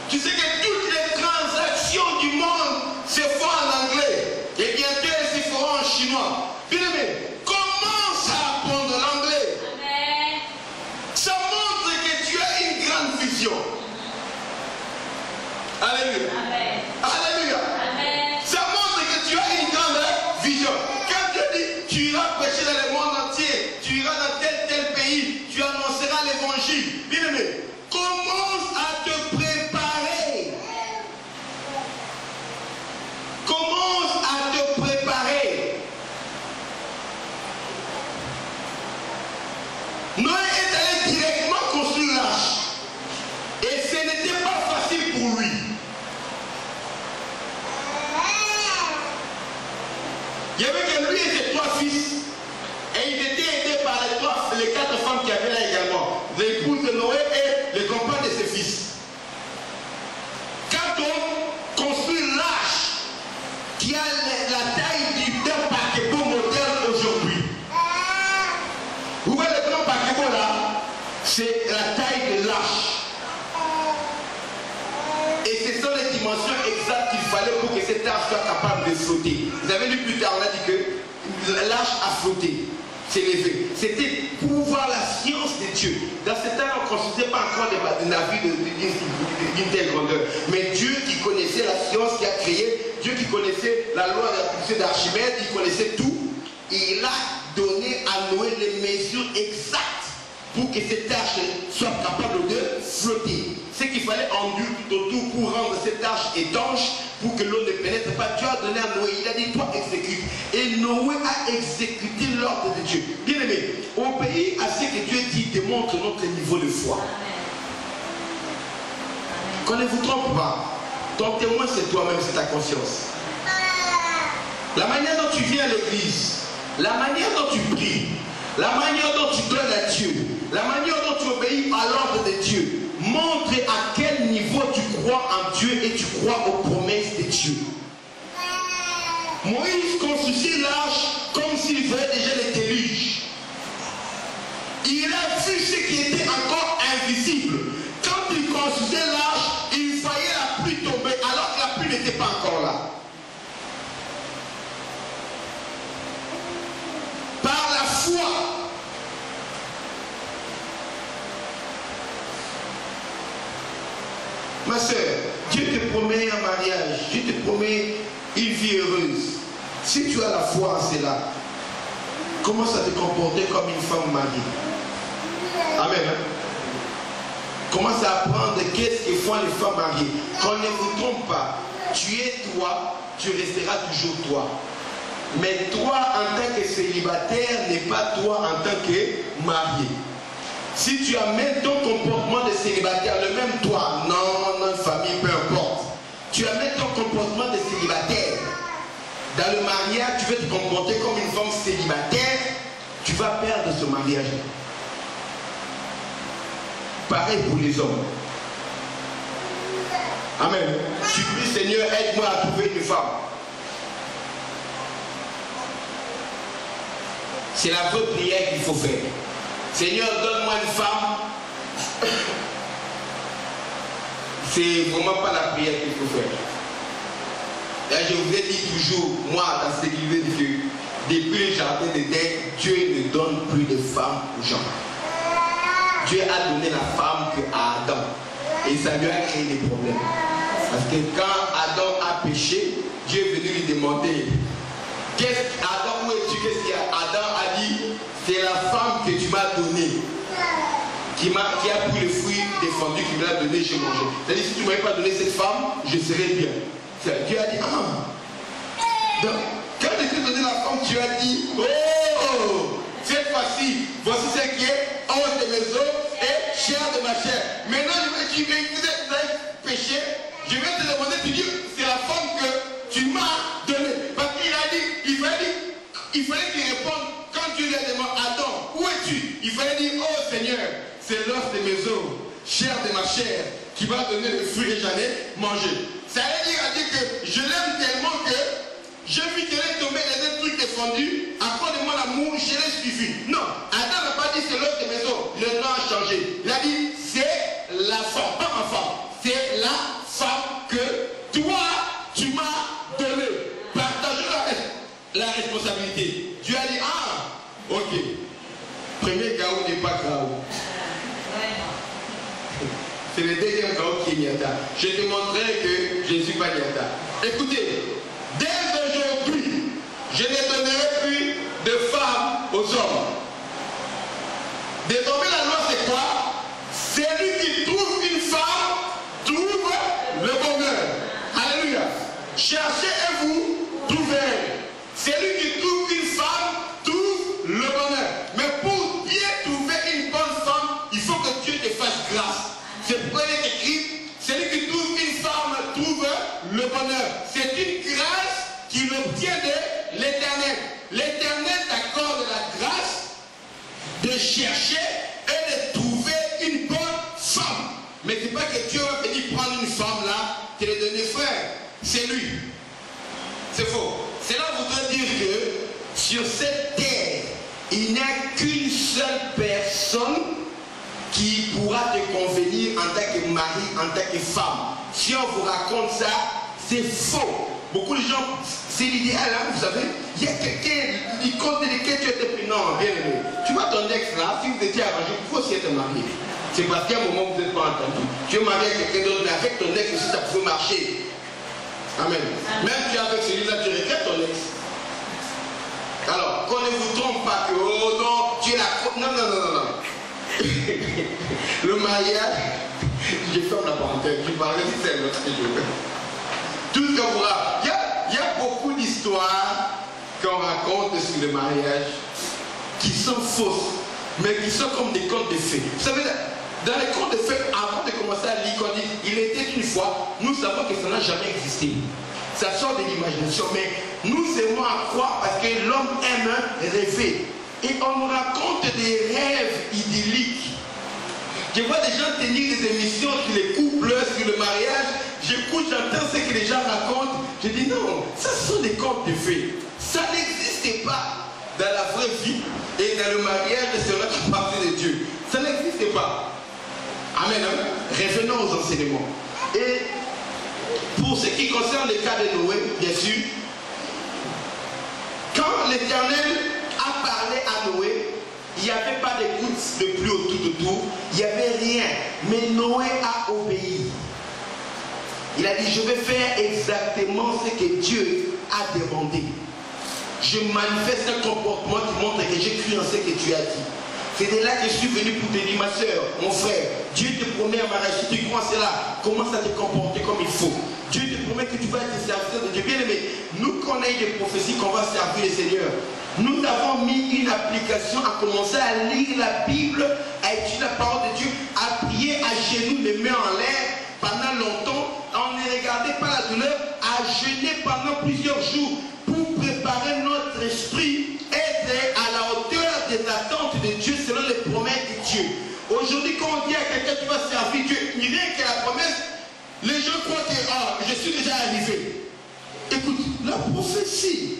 Tu sais que toutes les transactions du monde se font en anglais. Et bientôt elles se feront en chinois. Bien aimé, commence à apprendre l'anglais. Amen. Ça montre que tu as une grande vision. Alléluia. Amen. Alléluia. Amen. Ça montre que tu as une grande vision. Quand Dieu dit, tu iras prêcher dans le monde entier, tu iras dans tel pays, tu annonceras l'évangile. Bien aimé, commence à te préparer. Commence à te préparer. Noé est allé directement construire l'arche. Et ce n'était pas facile pour lui. Il y avait que lui et ses 3 fils. Et ils étaient aidés par les 4 femmes qui avaient là également. L'épouse de Noé et les compagnes de ses fils. Quand on construit l'arche qui a la taille d'un paquebot moderne aujourd'hui. Vous voyez le grand paquebot là? C'est la taille de l'arche. Et ce sont les dimensions exactes qu'il fallait pour que cette arche soit capable de flotter. Vous avez lu plus tard, on a dit que l'arche a flotté, s'est levé. C'était pour voir la science de Dieu. Dans ce temps, on ne construisait pas encore des navires d'une telle grandeur. Mais Dieu qui connaissait la science qui a créé, Dieu qui connaissait la loi de la poussée d'Archimède, il connaissait tout. Il a donné à Noé les mesures exactes pour que cette arche soit capable de flotter. Ce qu'il fallait enduire tout autour pour rendre cette arche étanche, pour que l'eau ne pénètre pas. Dieu a donné à Noé, il a dit, toi exécute. Et Noé a exécuté l'ordre de Dieu. Bien aimé, obéir à ce que Dieu dit démontre notre niveau de foi. Qu'on ne vous trompe pas, ton témoin c'est toi-même, c'est ta conscience. La manière dont tu viens à l'église, la manière dont tu pries, la manière dont tu donnes à Dieu, la manière dont tu obéis à l'ordre de Dieu, montre à quel niveau tu crois en Dieu et tu crois aux promesses de Dieu. Moïse construisit l'arche comme s'il voyait déjà les déluges. Il a vu ce qui était encore invisible. Quand il construisait l'arche, il voyait la pluie tomber alors que la pluie n'était pas encore là. Par la foi, ma soeur, Dieu te promet un mariage, Dieu te promet une vie heureuse. Si tu as la foi en cela, commence à te comporter comme une femme mariée. Amen. Commence à apprendre qu'est-ce que font les femmes mariées. Qu'on ne vous trompe pas. Tu es toi, tu resteras toujours toi. Mais toi, en tant que célibataire, n'est pas toi en tant que marié. Si tu amènes ton comportement de célibataire, le même toi, non, famille, peu importe. Tu amènes ton comportement de célibataire. Dans le mariage, tu veux te comporter comme une femme célibataire, tu vas perdre ce mariage. Pareil pour les hommes. Amen. Tu pries, Seigneur, aide-moi à trouver une femme. C'est la vraie prière qu'il faut faire. Seigneur, donne-moi une femme. C'est vraiment pas la prière qu'il faut faire. Là, je vous ai dit toujours, moi, dans cette église, que depuis le jardin d'Éden, Dieu ne donne plus de femmes aux gens. Dieu a donné la femme à Adam. Et ça lui a créé des problèmes. Parce que quand Adam a péché, Dieu est venu lui demander, Adam, où es-tu? Qu'est-ce qu'il y a? Adam a dit, c'est la femme que tu m'as donnée, qui a pris le fruit défendu, qui me l'a donné, j'ai mangé. C'est-à-dire, si tu ne m'avais pas donné cette femme, je serais bien. Dieu a dit, ah. Donc, quand je t'ai donné la femme, tu as dit, oh, cette fois-ci, voici ce qui est os de mes os et chair de ma chair. Maintenant, tu viens péché, je vais te demander, tu dis, c'est la femme que tu m'as donnée. Parce qu'il a dit, il fallait qu'il réponde quand Dieu lui a demandé, Adam, où es-tu? Il fallait dire, oh Seigneur, c'est l'os de mes os, chair de ma chair, qui va donner le fruit et j'en ai mangé. Ça veut dire que je l'aime tellement que je vis qu'elle est tombée dans un truc défendu, à cause de mon amour, je l'ai suivi. Non, Adam n'a pas dit c'est l'os de mes os, le nom a changé. Il a dit, c'est la femme, pas ma femme, c'est la femme que toi, tu m'as donnée. Partageons la responsabilité. Dieu a dit, ah, ok. Premier chaos n'est pas chaos. C'est le deuxième chaos qui est Niata. Je te montrerai que je ne suis pas Niata. Écoutez, dès aujourd'hui, je ne donnerai plus de femmes aux hommes. Désormais, la loi, c'est quoi? Celui qui trouve une femme trouve le bonheur. Alléluia. Cherchez et vous trouverez. Celui qui trouve une femme trouve le bonheur. Mais pour bien trouver une bonne femme, il faut que Dieu te fasse grâce. C'est pourquoi il est écrit, celui qui trouve une femme trouve le bonheur. C'est une grâce qu'il obtient de l'Éternel. L'Éternel t'accorde la grâce de chercher et de trouver une bonne femme. Mais ce n'est pas que Dieu va venir prendre une femme là, te le donner frère. C'est lui. C'est faux. Cela voudrait dire que sur cette terre, il n'y a qu'une seule personne qui pourra te convenir en tant que mari, en tant que femme. Si on vous raconte ça, c'est faux. Beaucoup de gens, c'est l'idéal, hein, vous savez. Il y a quelqu'un, il compte lequel tu étais plus. Non, bien aimé. Tu vois ton ex là, si vous étiez arrangé, il faut aussi être marié. C'est parce qu'à un moment vous n'êtes pas entendu. Tu es marié avec quelqu'un d'autre, mais avec ton ex aussi, ça pouvait marcher. Amen. Même tu es avec celui-là, tu regrettes ton ex. Alors, qu'on ne vous trompe pas que, oh non, tu es la... Non, non, non, non, non. Le mariage, je ferme la parenthèse, je parle de celle l'autre jour. Tout ce qu'on voit, il y a beaucoup d'histoires qu'on raconte sur le mariage qui sont fausses, mais qui sont comme des contes de fées. Vous savez, dans les contes de fées, avant de commencer à lire, on dit, il était une fois, nous savons que ça n'a jamais existé. Ça sort de l'imagination, mais nous aimons à croire parce que l'homme aime rêver. Et on nous raconte des rêves idylliques. Je vois des gens tenir des émissions sur les couples, sur le mariage. J'écoute, j'entends ce que les gens racontent. Je dis non, ça sont des contes de fées. Ça n'existe pas dans la vraie vie et dans le mariage de cela qui partie de Dieu. Ça n'existe pas. Amen. Revenons aux enseignements. Et pour ce qui concerne le cas de Noé, bien sûr, quand l'Éternel a parlé à Noé, il n'y avait pas de gouttes de pluie autour, il n'y avait rien. Mais Noé a obéi. Il a dit, je vais faire exactement ce que Dieu a demandé. Je manifeste un comportement qui montre que j'ai cru en ce que tu as dit. C'est de là que je suis venu pour te dire, ma soeur, mon frère, Dieu te promet un mariage. Si tu crois en cela, commence à te comporter comme il faut. Dieu te promet que tu vas être serviteur de Dieu. Bien aimé, nous connaissons des prophéties qu'on va servir le Seigneur. Nous avons mis une application à commencer à lire la Bible, à étudier la parole de Dieu, à prier à genoux, les mains en l'air pendant longtemps. On ne regardait pas la douleur, à jeûner pendant plusieurs jours pour préparer notre esprit, être à la hauteur des attentes de Dieu selon les promesses de Dieu. Aujourd'hui, quand on dit à quelqu'un tu vas servir Dieu, rien que la promesse, les gens croient que je suis déjà arrivé. Écoute, la prophétie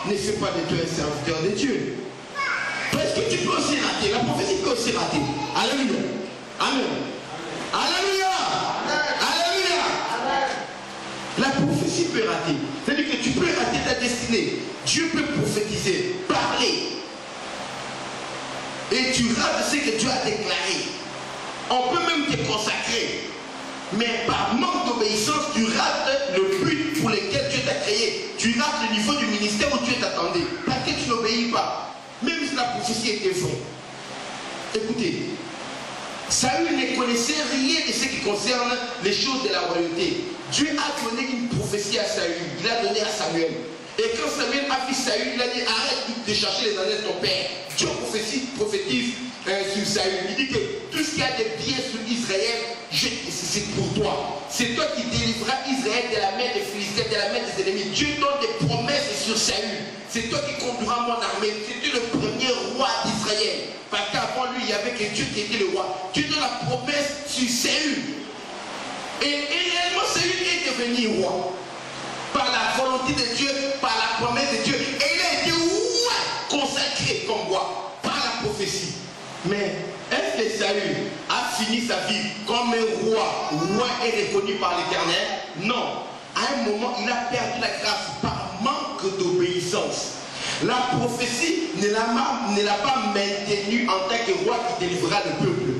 ne fait pas de toi un serviteur de Dieu. Parce que tu peux aussi rater. La prophétie peut aussi rater. Alléluia. Amen. Alléluia. Alléluia. La prophétie peux rater. C'est-à-dire que tu peux rater ta destinée. Dieu peut prophétiser, parler. Et tu rates ce que Dieu a déclaré. On peut même te consacrer. Mais par manque d'obéissance, tu rates le but pour lequel Dieu t'a créé. Tu rates le niveau du ministère où Dieu t'attendait. Parce que tu n'obéis pas. Même si la prophétie était vraie. Écoutez, Saül ne connaissait rien de ce qui concerne les choses de la royauté. Dieu a donné une prophétie à Saül. Il a donné à Samuel. Et quand Samuel a vu Saül, il a dit arrête de chercher les années de ton père. Dieu prophétise sur Saül. Il dit que tout ce qu'il y a de bien sur Israël, c'est pour toi. C'est toi qui délivreras Israël de la main des Philistins, de la main des ennemis. Dieu donne des promesses sur Saül. C'est toi qui conduiras mon armée. C'était le premier roi d'Israël. Parce qu'avant lui, il n'y avait que Dieu qui était le roi. Dieu donne la promesse sur Saül. Et réellement, Saül est devenu roi. Par la volonté de Dieu, par la promesse de Dieu. Et il a été roi, consacré comme roi, par la prophétie. Mais est-ce que Saül a fini sa vie comme un roi? Roi est reconnu par l'Éternel? Non. À un moment, il a perdu la grâce par manque d'obéissance. La prophétie ne l'a pas maintenu en tant que roi qui délivrera le peuple.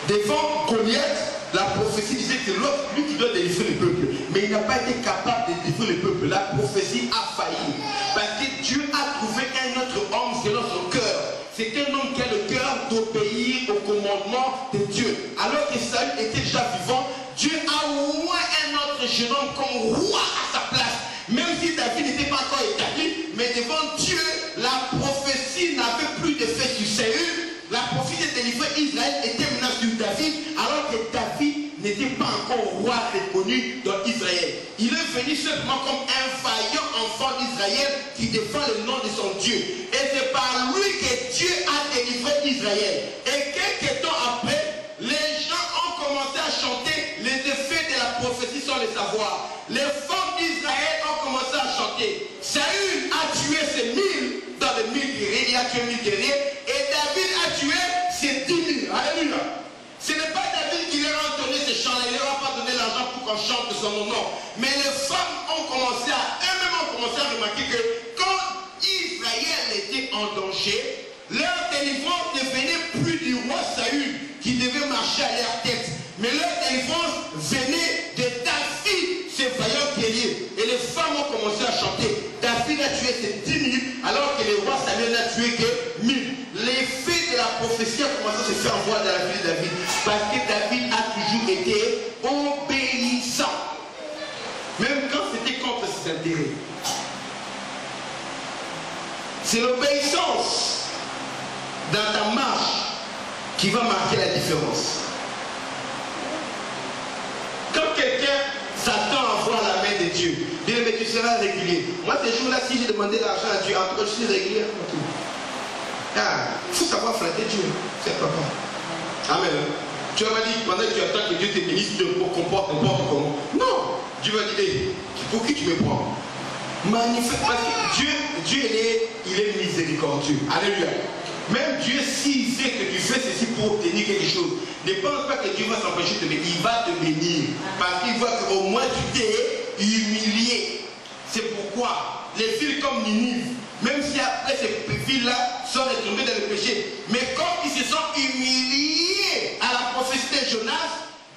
Devant Goliath, la prophétie disait que l'autre, lui qui doit délivrer le peuple. Mais il n'a pas été capable de délivrer le peuple. La prophétie a failli. Parce que Dieu a trouvé un autre homme selon son cœur. C'est un homme qui a le cœur d'obéir au commandement de Dieu. Alors que Saül était déjà vivant, Dieu a au moins un autre jeune homme comme roi à sa place. Même si David n'était pas encore établi, mais devant Dieu, la prophétie n'avait plus d'effet sur Saül. La prophétie de délivrer Israël était maintenant sur David, alors que David n'était pas encore roi reconnu dans Israël. Il est venu simplement comme un vaillant enfant d'Israël qui défend le nom de son Dieu. Et c'est par lui que Dieu a délivré Israël. Et quelques temps après, les gens ont commencé à chanter les effets de la prophétie sans le savoir. Les femmes d'Israël ont commencé à chanter. Saül a tué ses 1000 dans les 1000 guerriers, il a tué 1000 guerriers. Et David a tué ses 10 000. Alléluia. Ce n'est pas David qui leur a donné ces chants-là, il ne leur a pas donné l'argent pour qu'on chante de son nom. Mais les femmes ont commencé à remarquer que quand Israël était en danger, leur délivrance ne venait plus du roi Saül qui devait marcher à leur tête. Mais leur délivrance venait de David, ce vaillant guerrier. Et les femmes ont commencé à chanter. David a tué ses 10 000 alors que le roi Samuel n'a tué que 1000. L'effet de la prophétie a commencé à se faire voir dans la vie de David. Parce que David a toujours été obéissant. Même quand c'était contre ses intérêts. C'est l'obéissance dans ta marche qui va marquer la différence. Quand quelqu'un s'attend à voir la main de Dieu, il dit mais tu seras régulier. Moi ces jours-là, si j'ai demandé l'argent à Dieu, en tout cas je suis régulier. Il faut savoir flatter Dieu. C'est papa. Amen. Tu vas pas dire pendant que tu attends que Dieu te bénisse, tu te comportes comment. Non. Dieu va dire, hey, pour qui tu me prends? Magnifique. Parce que Dieu il est miséricordieux. Alléluia. Même Dieu, s'il sait que tu fais ceci pour obtenir quelque chose, ne pense pas que Dieu va s'empêcher de te bénir. Il va te bénir. Parce qu'il voit qu'au moins tu t'es humilié. C'est pourquoi les villes comme Ninive, même si après ces villes-là sont retombées dans le péché, mais comme ils se sont humiliés à la prophétie de Jonas,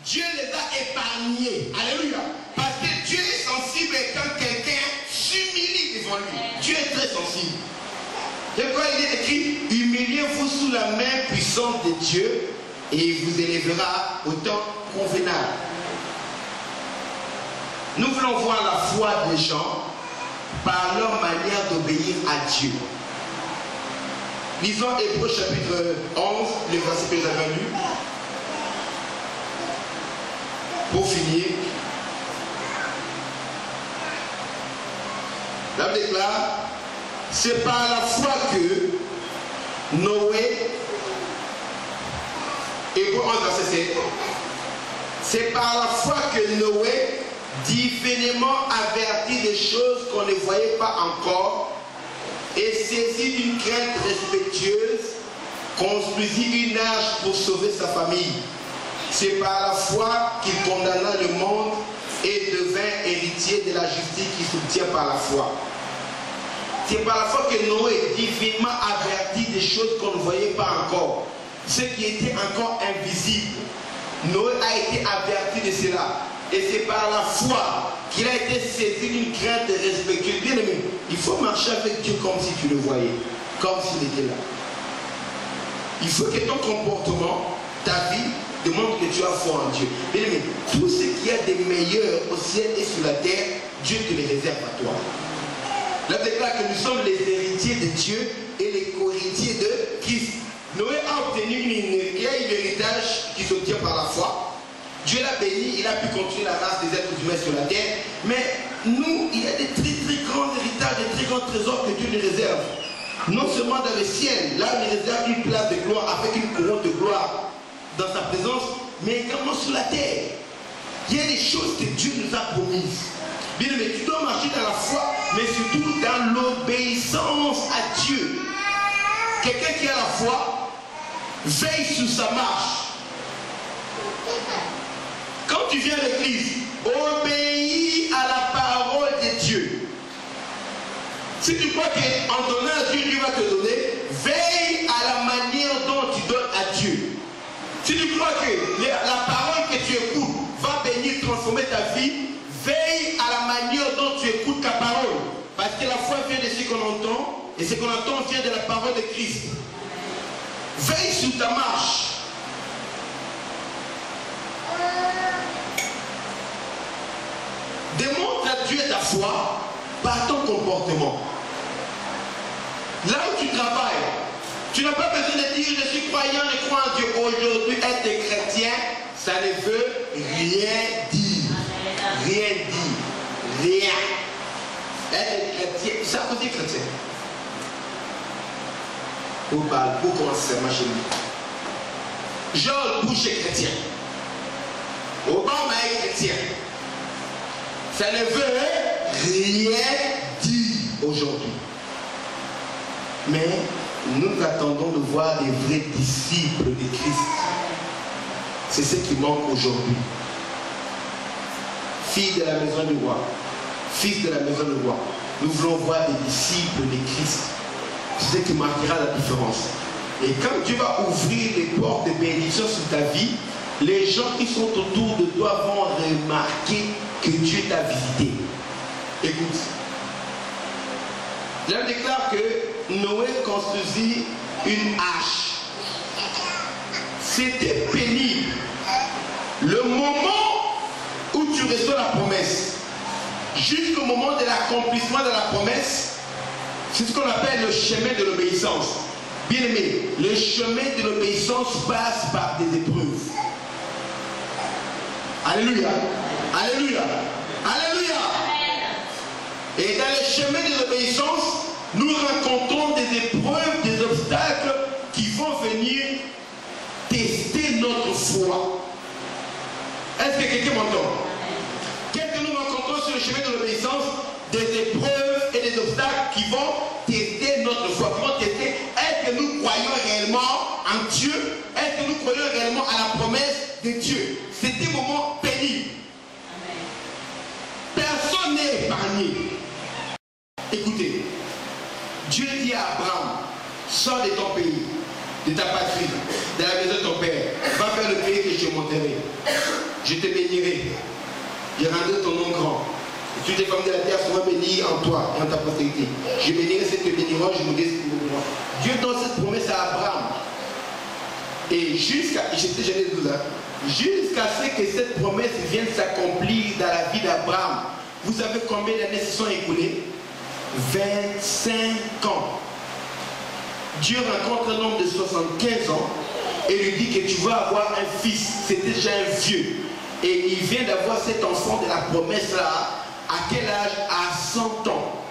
Dieu les a épargnés. Alléluia. Parce que Dieu est sensible quand quelqu'un s'humilie devant lui. Dieu est très sensible. C'est quoi il est écrit? Humiliez-vous sous la main puissante de Dieu et il vous élèvera au temps convenable. Nous voulons voir la foi des gens par leur manière d'obéir à Dieu. Lisons Hébreux chapitre 11, le verset que j'avais lu. Pour finir, la Bible déclare, c'est par la foi que Noé, Hébreux 11, verset 7, c'est par la foi que Noé, divinement averti des choses qu'on ne voyait pas encore, et saisi d'une crainte respectueuse, construisit une arche pour sauver sa famille. C'est par la foi qu'il condamna le monde et devint héritier de la justice qui s'obtient par la foi. C'est par la foi que Noé, divinement averti des choses qu'on ne voyait pas encore, ce qui était encore invisible. Noé a été averti de cela. Et c'est par la foi qu'il a été saisi d'une crainte respectueuse. Bien aimé, il faut marcher avec Dieu comme si tu le voyais, comme s'il était là. Il faut que ton comportement, ta vie, démontre que tu as foi en Dieu. Bien aimé, tout ce qu'il y a de meilleur au ciel et sur la terre, Dieu te les réserve à toi. Là, déclare que nous sommes les héritiers de Dieu et les co-héritiers de Christ. Noé a obtenu un héritage qui s'obtient par la foi. Dieu l'a béni, il a pu continuer la race des êtres humains sur la terre. Mais nous, il y a des très très grands héritages, des très grands trésors que Dieu nous réserve. Non seulement dans le ciel, là il réserve une place de gloire avec une couronne de gloire dans sa présence, mais également sur la terre. Il y a des choses que Dieu nous a promises. Bien aimé, tu dois marcher dans la foi, mais surtout dans l'obéissance à Dieu. Quelqu'un qui a la foi veille sur sa marche. Quand tu viens à l'église, obéis à la parole de Dieu. Si tu crois qu'en donnant à Dieu, Dieu va te donner, veille à la manière dont tu donnes à Dieu. Si tu crois que la parole que tu écoutes va bénir, transformer ta vie, veille à la manière dont tu écoutes ta parole. Parce que la foi vient de ce qu'on entend, et ce qu'on entend vient de la parole de Christ. Veille sur ta marche. Démontre à Dieu ta foi par ton comportement. Là où tu travailles, tu n'as pas besoin de dire je suis croyant, je crois en Dieu. Aujourd'hui, être chrétien, ça ne veut rien dire. Rien dire. Rien. Être chrétien, ça veut dire chrétien. Pour commencer à marcher. George Bush est chrétien. Obama est chrétien. Ça ne veut rien dire aujourd'hui. Mais nous attendons de voir des vrais disciples de Christ. C'est ce qui manque aujourd'hui. Fille de la maison du roi, fils de la maison du roi, nous voulons voir des disciples de Christ. C'est ce qui marquera la différence. Et quand Dieu va ouvrir les portes de bénédiction sur ta vie, les gens qui sont autour de toi vont remarquer que Dieu t'a visité. Écoute. Là, on déclare que Noé construisit une hache. C'était pénible. Le moment où tu reçois la promesse, jusqu'au moment de l'accomplissement de la promesse, c'est ce qu'on appelle le chemin de l'obéissance. Bien aimé, le chemin de l'obéissance passe par des épreuves. Alléluia. Alléluia. Alléluia. Et dans le chemin de l'obéissance, nous rencontrons des épreuves, des obstacles qui vont venir tester notre foi. Est-ce que quelqu'un m'entend? Qu'est-ce que nous rencontrons sur le chemin de l'obéissance? Des épreuves et des obstacles qui vont tester notre foi, qui vont tester est-ce que nous croyons réellement en Dieu, est-ce que nous croyons réellement à la promesse de Dieu. C'est des moments pénibles. Personne n'est épargné. Écoutez, Dieu dit à Abraham, sors de ton pays, de ta patrie, de la maison de ton père, va vers le pays que je te montrerai. Je te bénirai, je rendrai ton nom grand. Et toutes les femmes de la terre seront bénies en toi et en ta postérité. Je bénirai ceux qui te béniront, je bénirai ceux qui te béniront. Dieu donne cette promesse à Abraham. Et jusqu'à ce que cette promesse vienne s'accomplir dans la vie d'Abraham, vous savez combien d'années se sont écoulées? 25 ans. Dieu rencontre un homme de 75 ans et lui dit que tu vas avoir un fils. C'est déjà un vieux. Et il vient d'avoir cet enfant de la promesse là. À quel âge? À 100 ans.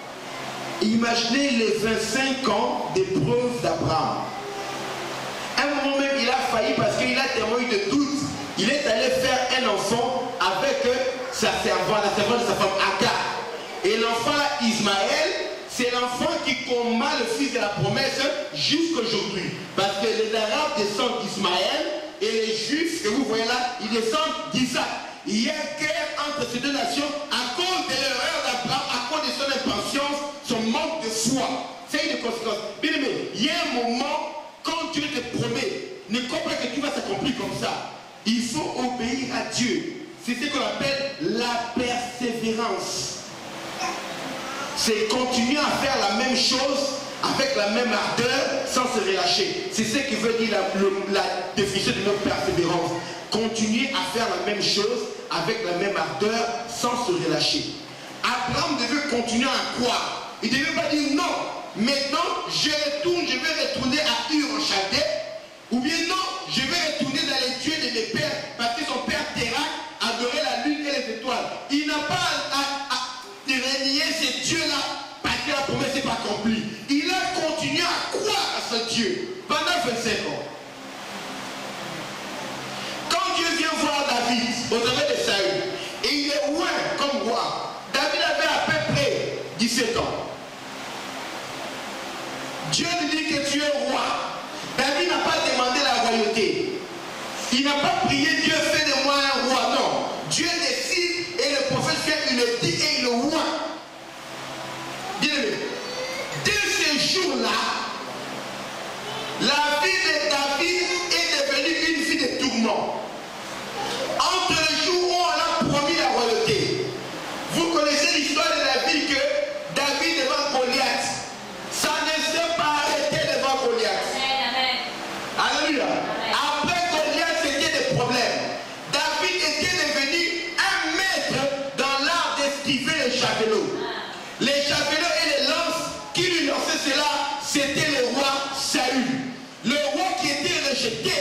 Imaginez les 25 ans d'épreuve d'Abraham. À un moment même, il a failli parce qu'il a tellement eu de doutes. Il est allé faire un enfant avec sa servante, la servante de sa femme Agar. Et l'enfant Ismaël, c'est l'enfant qui combat le fils de la promesse jusqu'aujourd'hui. Parce que les Arabes descendent d'Ismaël et les Juifs que vous voyez là, ils descendent d'Isaac. il y a guerre entre ces deux nations à cause de l'erreur d'Abraham, à cause de son impatience, son manque de foi. C'est une conséquence. Bien aimé, il y a un moment, quand Dieu te promet, ne crois pas que tout va s'accomplir comme ça. Il faut obéir à Dieu. C'est ce qu'on appelle la persévérance. C'est continuer à faire la même chose avec la même ardeur sans se relâcher. C'est ce qui veut dire la définition de notre persévérance. Continuer à faire la même chose avec la même ardeur sans se relâcher. Abraham devait continuer à croire. Il ne devait pas dire non. Maintenant, je vais retourner à Ur en Chaldée. Ou bien non, je vais retourner dans les dieux de mes pères. Parce que son père Térak adorait la lune et les étoiles. Il n'a pas à renier ces dieux-là parce que la promesse n'est pas accomplie. Il a continué à croire à ce Dieu pendant 25 ans. Quand Dieu vient voir David au travers de Saül, et il est loin comme roi, David avait à peu près 17 ans. Dieu lui dit que tu es roi. David n'a pas demandé la royauté. Il n'a pas prié Dieu, fais de moi un roi. Non. Dieu décide et le prophète vient, il le dit et il le roi. Bien aimé. Dès ce jour-là, la vie de David est devenue une vie de tourment. Entre le jour où on a promis la royauté, vous connaissez l'histoire de David que David devant Goliath, ça ne s'est pas arrêté devant Goliath. Alléluia. Après Goliath, c'était des problèmes. David était devenu un maître dans l'art d'esquiver les javelots. Les javelots et les lances qui lui lançaient cela, c'était le roi Saül. Le roi qui était rejeté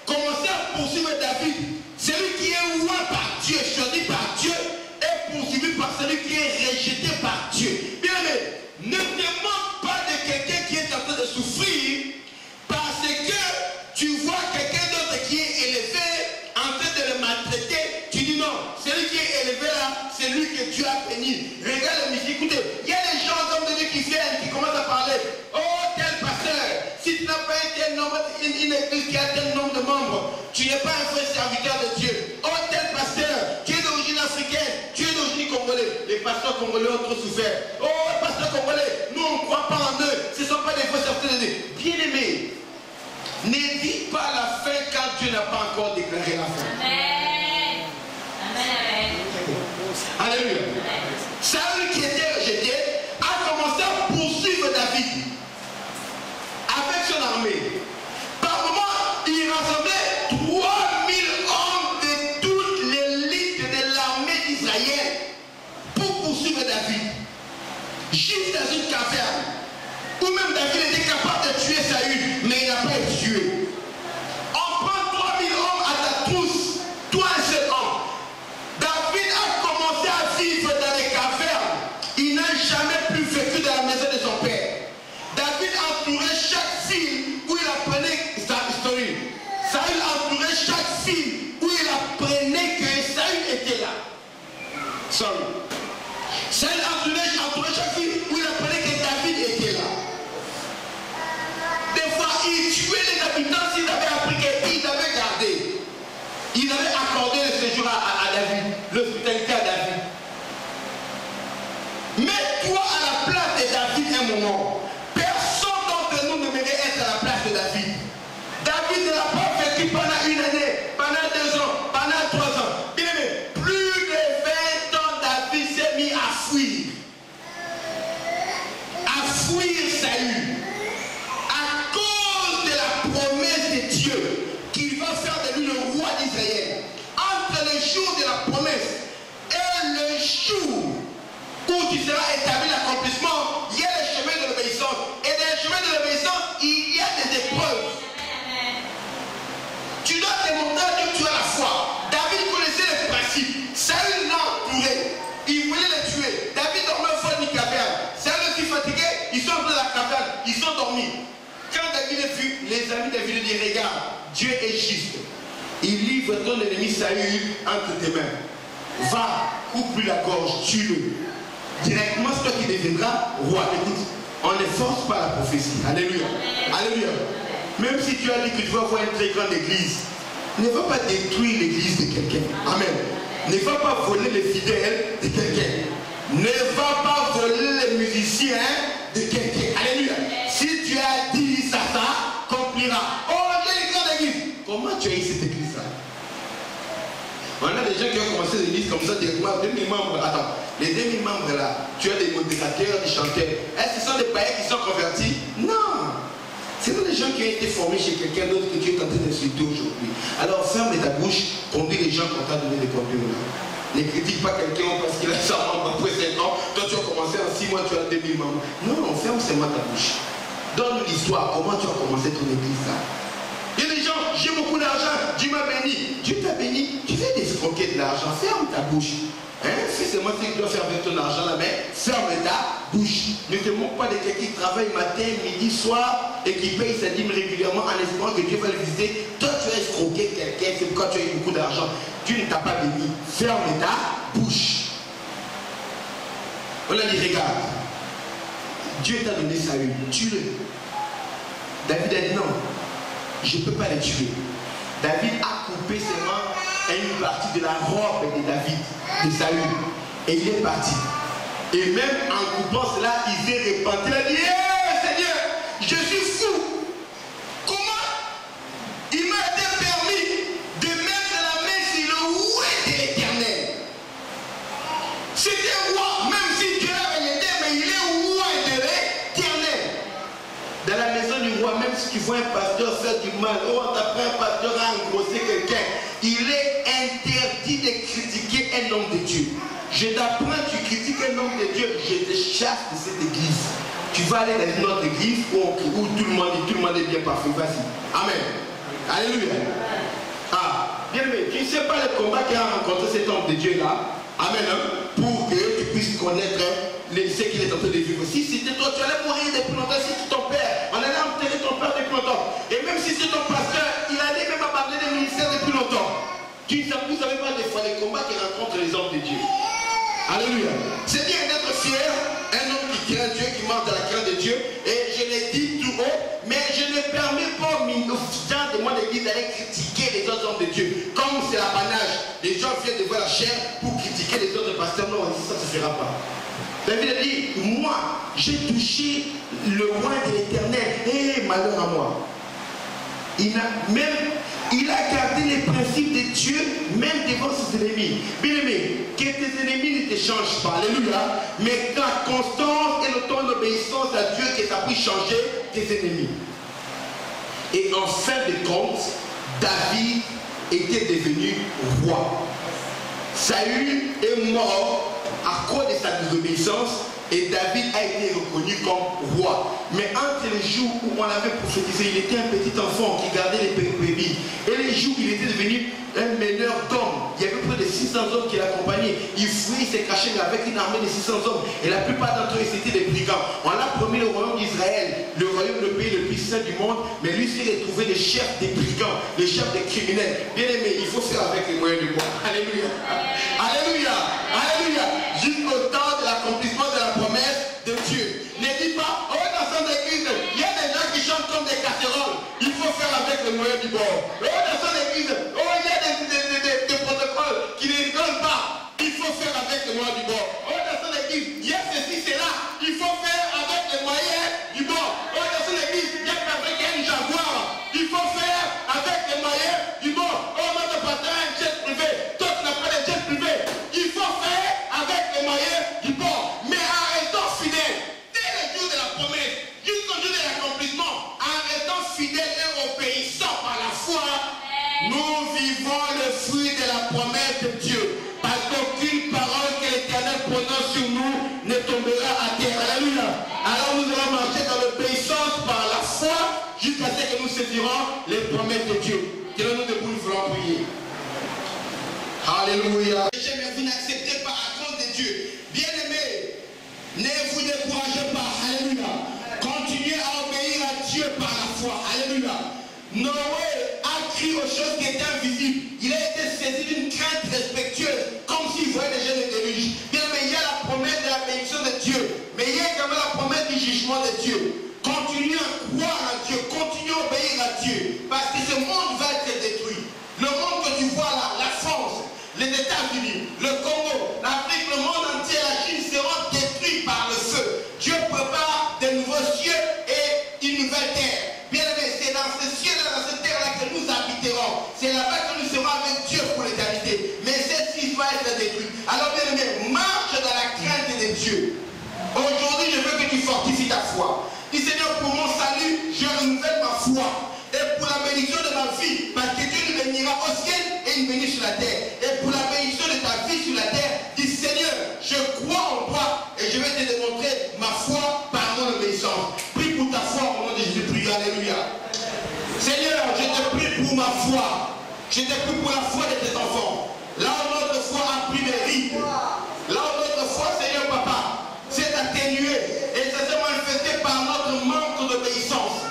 commençait à poursuivre David. Celui qui est roi par Dieu, choisi par Dieu, est poursuivi par celui qui est rejeté par Dieu. Bien aimé, ne te moque pas de quelqu'un qui est en train de souffrir parce que tu vois quelqu'un d'autre qui est élevé en train de le maltraiter. Tu dis non, celui qui est élevé là, c'est lui que Dieu a béni. Regarde le musique, écoutez, il y a des gens comme de Dieu qui viennent, qui commencent à parler. Oh, tel pasteur, si tu n'as pas un tel nombre, une église qui a tel nombre de membres, tu n'es pas un vrai serviteur de Dieu. Oh, tel pasteur, tu es d'origine africaine, tu es d'origine congolaise. Les pasteurs congolais ont trop souffert. Oh, pasteurs congolais, nous on ne croit pas en eux. Ce ne sont pas des vrais serviteurs de Dieu. Bien aimé, ne dis pas la fin quand Dieu n'a pas encore déclaré la fin. Amen. Amen. Alléluia. Saül qui était rejeté a commencé à poursuivre David avec son armée. Par moment, il rassemblait 3000 hommes de toute l'élite de l'armée d'Israël pour poursuivre David. Juste dans une caverne où même David était capable de tuer Saül, mais il n'a pas été tué. On prend 3000 hommes à ta trousse, toi un seul homme. David a commencé à vivre dans les cavernes. Il n'a jamais plus vécu dans la maison de son père. David entourait chaque ville où il apprenait sa histoire. Saül entourait chaque ville où il apprenait que Saül était là. Saül entourait chaque ville où il apprenait que David était là. Des fois, il tuait les habitants s'ils avaient appris qu'ils avaient gardé. Ils avaient accordé le séjour à David, l'hospitalité à David. Mets-toi à la place de David un moment. Personne d'entre nous ne mérite être à la place de David. David ne l'a pas vécu pendant une année, pendant 2 ans, pendant 3 ans. Bien aimé, plus de 20 ans, David s'est mis à fuir. À fuir Saül. À cause de la promesse de Dieu qu'il va faire de lui le roi d'Israël. Entre le jour de la promesse et le jour où tu seras établi l'accomplissement, il y a le chemin de l'obéissance. Et dans le chemin de l'obéissance, il y a des épreuves. Tu dois démontrer que tu as la foi. David connaissait les principes. Saül l'a entouré. Il voulait le tuer. David dormait au fond d'une caverne. Saül aussi fatigué, ils sont dans la caverne. Ils sont dormis. Quand David a vu, les amis de David lui disent, regarde, Dieu est juste. Il livre ton ennemi Saül entre tes mains. Va, coupe-lui la gorge, tue-le. Directement, c'est toi qui deviendras roi. Écoute, on ne force pas la prophétie. Alléluia. Alléluia. Même si tu as dit que tu vas avoir une très grande église, ne va pas détruire l'église de quelqu'un. Amen. Ne va pas voler les fidèles de quelqu'un. Ne va pas voler les musiciens de quelqu'un. Alléluia. Si tu as dit ça accomplira. Oh, j'ai une grande église. Comment tu as eu cette église-là? On a des gens qui ont commencé l'église comme ça directement. 2000 membres. Attends, les 2000 membres là, tu as des modérateurs, des chanteurs. Est-ce que ce sont des païens qui sont convertis? Non. Ce sont des gens qui ont été formés chez quelqu'un d'autre que tu es en train d'insulter aujourd'hui. Alors ferme ta bouche, conduis les gens qu'on t'a donné de conduire. Ne critique pas quelqu'un parce qu'il a 100 membres après 5 ans. Toi tu as commencé en 6 mois, tu as 2000 membres. Non, ferme seulement ta bouche. Donne l'histoire, comment tu as commencé ton église là. Il y a des gens, j'ai beaucoup d'argent, Dieu m'a béni. Dieu t'a béni, tu fais des escroquer de l'argent, ferme ta bouche. Hein? Si c'est moi qui dois faire avec ton argent là, mais ferme ta bouche. Ne te moque pas de quelqu'un qui travaille matin, midi, soir et qui paye sa dîme régulièrement en espérant que Dieu va le visiter. Toi tu as escroqué quelqu'un, c'est pourquoi tu as eu beaucoup d'argent. Dieu ne t'a pas béni. Ferme ta bouche. On a dit, regarde, Dieu t'a donné Saül, tue-le. David a dit non, je ne peux pas le tuer. David a coupé seulement une partie de la robe de David, de Saül. Et il est parti. Et même en coupant cela, il s'est repenti. Il a dit, hey, Seigneur, je suis fou. Comment il m'a été permis de mettre la main sur le ouet de l'Éternel. C'était roi, même si Dieu avait été, mais il est ouet de l'Éternel. Dans la maison du roi, même si tu vois un pasteur faire du mal, ou on t'apprend un pasteur à engrosser quelqu'un, il est interdit de critiquer un homme de Dieu. Je t'apprends, tu critiques un homme de Dieu, je te chasse de cette église. Tu vas aller dans une autre église où tout le monde est bien parfait. Vas-y. Amen. Alléluia. Ah, bien aimé, tu ne sais pas le combat qu'il a rencontré cet homme de Dieu là. Amen. Hein, pour que tu puisses connaître ce qu'il est en train de vivre. Si c'était toi, tu allais mourir depuis longtemps. Si c'était ton père, on allait enterrer ton père depuis longtemps. Et même si c'est ton pasteur, il allait même abandonner le ministère depuis longtemps. Vous ne savez pas des fois les combats qui rencontrent les hommes de Dieu. Alléluia. C'est bien d'être fier, un homme qui craint Dieu, qui marche dans la crainte de Dieu. Et je l'ai dit tout haut, mais je ne permets pas aux gens de mon église d'aller critiquer les autres hommes de Dieu. Comme c'est l'apanage, les gens viennent de voir la chair pour critiquer les autres pasteurs. Non, ça ne se fera pas. David a dit, moi, j'ai touché le roi de l'Éternel. Et malheur à moi. Il a gardé les principes de Dieu, même devant ses ennemis. Bien aimé, que tes ennemis ne te changent pas. Alléluia. Mais ta constance et ton obéissance à Dieu, que ça puisse changer tes ennemis. Et en fin de compte, David était devenu roi. Saül est mort à cause de sa désobéissance. Et David a été reconnu comme roi. Mais entre les jours où on l'avait prophétisé, il était un petit enfant qui gardait les brebis. Et les jours où il était devenu un meneur d'hommes, il y avait près de 600 hommes qui l'accompagnaient. Il fouillait, il s'est caché avec une armée de 600 hommes. Et la plupart d'entre eux, c'était des brigands. On l'a promis le royaume d'Israël, le royaume, le pays le plus saint du monde. Mais lui s'est retrouvé le chef des brigands, le chef des criminels. Bien aimé, il faut faire avec les moyens du monde. Alléluia. Alléluia. Alléluia. Jusqu'au temps de l'accomplissement de la promesse de Dieu. Ne dis pas, oh, dans son église, il y a des gens qui chantent comme des casseroles. Il faut faire avec les moyens du bord. Oh, dans son église, oh, il y a des protocoles qui ne rigolent pas. Il faut faire avec les moyens du bord. Oh, dans son église, il y a ceci, c'est là. Il faut faire avec les moyens du bord. Oh, dans son église, il y a quelqu'un qui a une Jaguar. Il faut faire avec les moyens du bord. Oh, notre patron a un jet privé. Toi, tu n'as pas de jet privé. Il faut faire avec les moyens du bord. Mais arrêtons fidèles. Dès le jour de la promesse, jusqu'au jour de l'accomplissement, arrêtons fidèles et obéissants par la foi. Nous vivons le fruit de la promesse de Dieu. Parce qu'aucune parole que l'Éternel prononce sur nous ne tombera à terre. Alléluia. Alors nous allons marcher dans l'obéissance par la foi jusqu'à ce que nous saisirons les promesses de Dieu. Que nous debout, nous voulons prier. Alléluia. Mais vous n'acceptez pas à cause de Dieu. Bien-aimés, ne vous découragez pas. Alléluia. Continuez à obéir à Dieu par la foi. Alléluia. Noé a crié aux choses qui étaient invisibles. Il a été saisi d'une crainte respectueuse, comme s'il voyait déjà le déluge. Bien, mais il y a la promesse de la bénédiction de Dieu. Mais il y a également la promesse du jugement de Dieu. Continuez à croire à Dieu. Continuez à obéir à Dieu. Parce que ce monde va être détruit. Le monde que tu vois là, la France, les États-Unis, le Congo, l'Afrique, le monde entier, la Chine seront détruits par le feu. Dieu prépare de nouveaux cieux et une nouvelle terre. Bien aimé, c'est dans ce ciel-là, dans cette terre-là que nous habiterons. C'est là-bas que nous serons avec Dieu pour l'éternité. Mais celle-ci va être détruite. Alors bien aimé, marche dans la crainte de Dieu. Aujourd'hui, je veux que tu fortifies ta foi. Dis Seigneur, pour mon salut, je renouvelle ma foi. Et pour la bénédiction de ma vie, parce que Dieu nous bénira au ciel et nous bénit sur la terre. Et pour la bénédiction de ta vie sur la terre, dis Seigneur, je crois en toi et je vais te démontrer ma foi par mon obéissance. Prie pour ta foi au nom de Jésus-Christ. Alléluia. Seigneur, je te prie pour ma foi. Je te prie pour la foi de tes enfants. Là où notre foi a pris des rides, là où notre foi, Seigneur Papa, s'est atténuée et s'est manifestée par notre manque d'obéissance.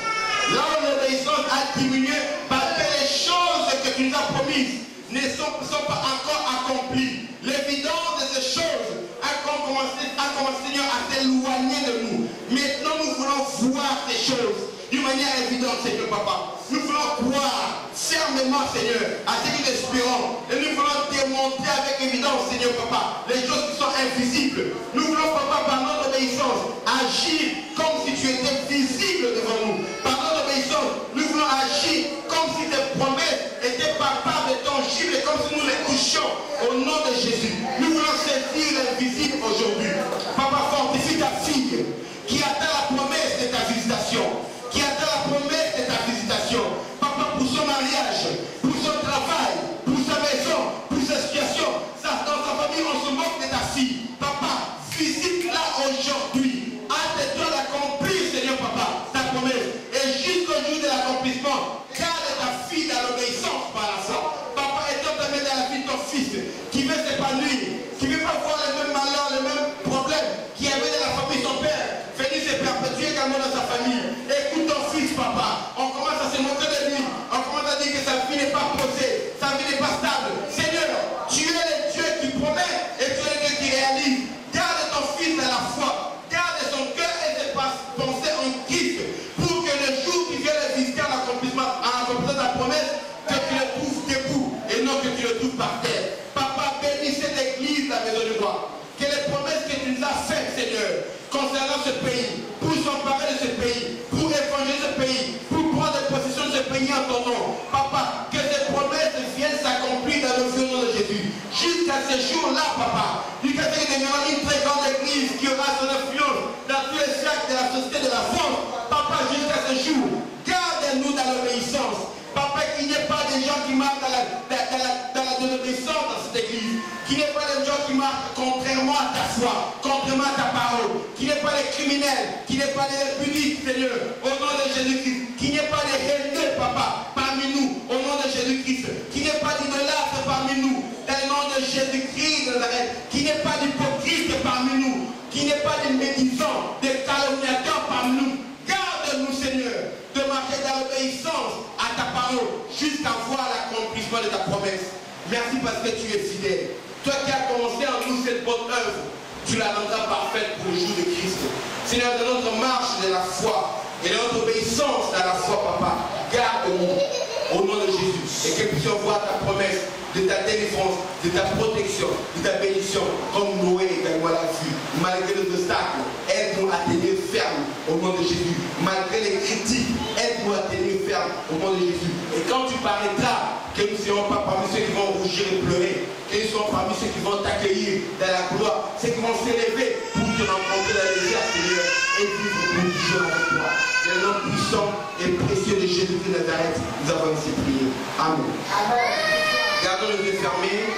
Là où l'obéissance a diminué parce que les choses que tu nous as promises ne sont pas encore accomplies. L'évidence de ces choses a commencé, Seigneur, à s'éloigner de nous. Maintenant, nous voulons voir ces choses d'une manière évidente, Seigneur Papa. Nous voulons croire fermement, Seigneur, à ce que nous espérons. Et nous voulons démontrer avec évidence, Seigneur Papa, les choses qui sont invisibles. Nous voulons, Papa, par notre obéissance, agir comme si tu étais visible devant nous. Par notre obéissance, nous voulons agir comme si tes promesses étaient palpables et tangibles, et comme si nous les touchions au nom de Jésus. Nous voulons saisir l'invisible aujourd'hui. Papa, fortifie ta fille qui attend la promesse de ta visitation. Qui attend la promesse de ta visitation. Papa, pour son mariage, pour son travail, pour sa maison, pour sa situation, dans sa famille, on se moque de ta fille. Papa, visite-la aujourd'hui. Hâte-toi d'accomplir, Seigneur Papa, ta promesse. Et jusqu'au jour de l'accomplissement, garde ta fille dans l'obéissance par la foi. Papa, étant donné dans la vie de ton fils, qui veut s'épanouir, qui ne veut pas voir les mêmes malheurs, les mêmes problèmes, qui avait dans la famille son père, venir se perpétuer également dans sa famille. Écoute ton fils, papa. On commence à se moquer de lui. On commence à dire que sa vie n'est pas posée, sa vie n'est pas stable. Seigneur, tu es le Dieu qui promet et tu es le Dieu qui réalise. Garde ton fils dans la foi. Garde son cœur et ses pensées en Christ pour que le jour qui vient le visiter en accomplissant ta promesse, que tu le trouves debout et non que tu le trouves par terre. Papa, bénis cette église, la maison du roi. Que les promesses que tu nous as faites, Seigneur, concernant ce pays, pour s'emparer de ce pays, pour évangéliser ce pays, pour prendre possession de ce pays en ton nom. Papa, que ces promesses viennent s'accomplir dans le nom de Jésus. Jusqu'à ce jour-là, papa, jusqu'à ce que nous ayons une très grande église qui aura son influence dans tous les cercles de la société de la France. Papa, jusqu'à ce jour, garde-nous dans l'obéissance. Papa, qu'il n'y ait pas des gens qui marchent dans la désobéissance dans cette église. Qu'il n'y ait pas des gens qui marchent contrairement à ta foi, contrairement à ta parole. Qu'il n'y ait pas des criminels, qu'il n'y ait pas des républiques, Seigneur, au nom de Jésus-Christ. Qu'il n'y ait pas des haineux, papa, parmi nous, au nom de Jésus-Christ. Qu'il n'y ait pas d'idolâtres parmi nous, dans le nom de Jésus-Christ de Nazareth. Qu'il n'y ait pas d'hypocrites parmi nous. Qu'il n'y ait pas de médisants, de calomniateurs parmi nous. Garde-nous, Seigneur, de marcher dans l'obéissance à ta parole jusqu'à voir l'accomplissement de ta promesse. Merci parce que tu es fidèle. Toi qui as commencé en nous cette bonne œuvre, tu la rendras parfaite pour le jour de Christ. Seigneur, de notre marche de la foi et de notre obéissance dans la foi, papa, garde-nous au nom de Jésus et que nous puissions voir ta promesse de ta délivrance, de ta protection, de ta bénédiction, comme Noé également l'a vu. Malgré les obstacles, aide-nous à tenir ferme au nom de Jésus. Malgré les critiques, aide-nous à tenir ferme au nom de Jésus. Et quand tu paraîtras, que nous ne serons pas parmi ceux qui vont rougir et pleurer, que nous serons parmi ceux qui vont t'accueillir dans la gloire, ceux qui vont s'élever pour te rencontrer dans les airs, Seigneur, et vivre pour toujours avec toi. Dans le nom puissant et précieux de Jésus de Nazareth, nous avons ainsi prié. Amen. Amen. Gardons les yeux fermés.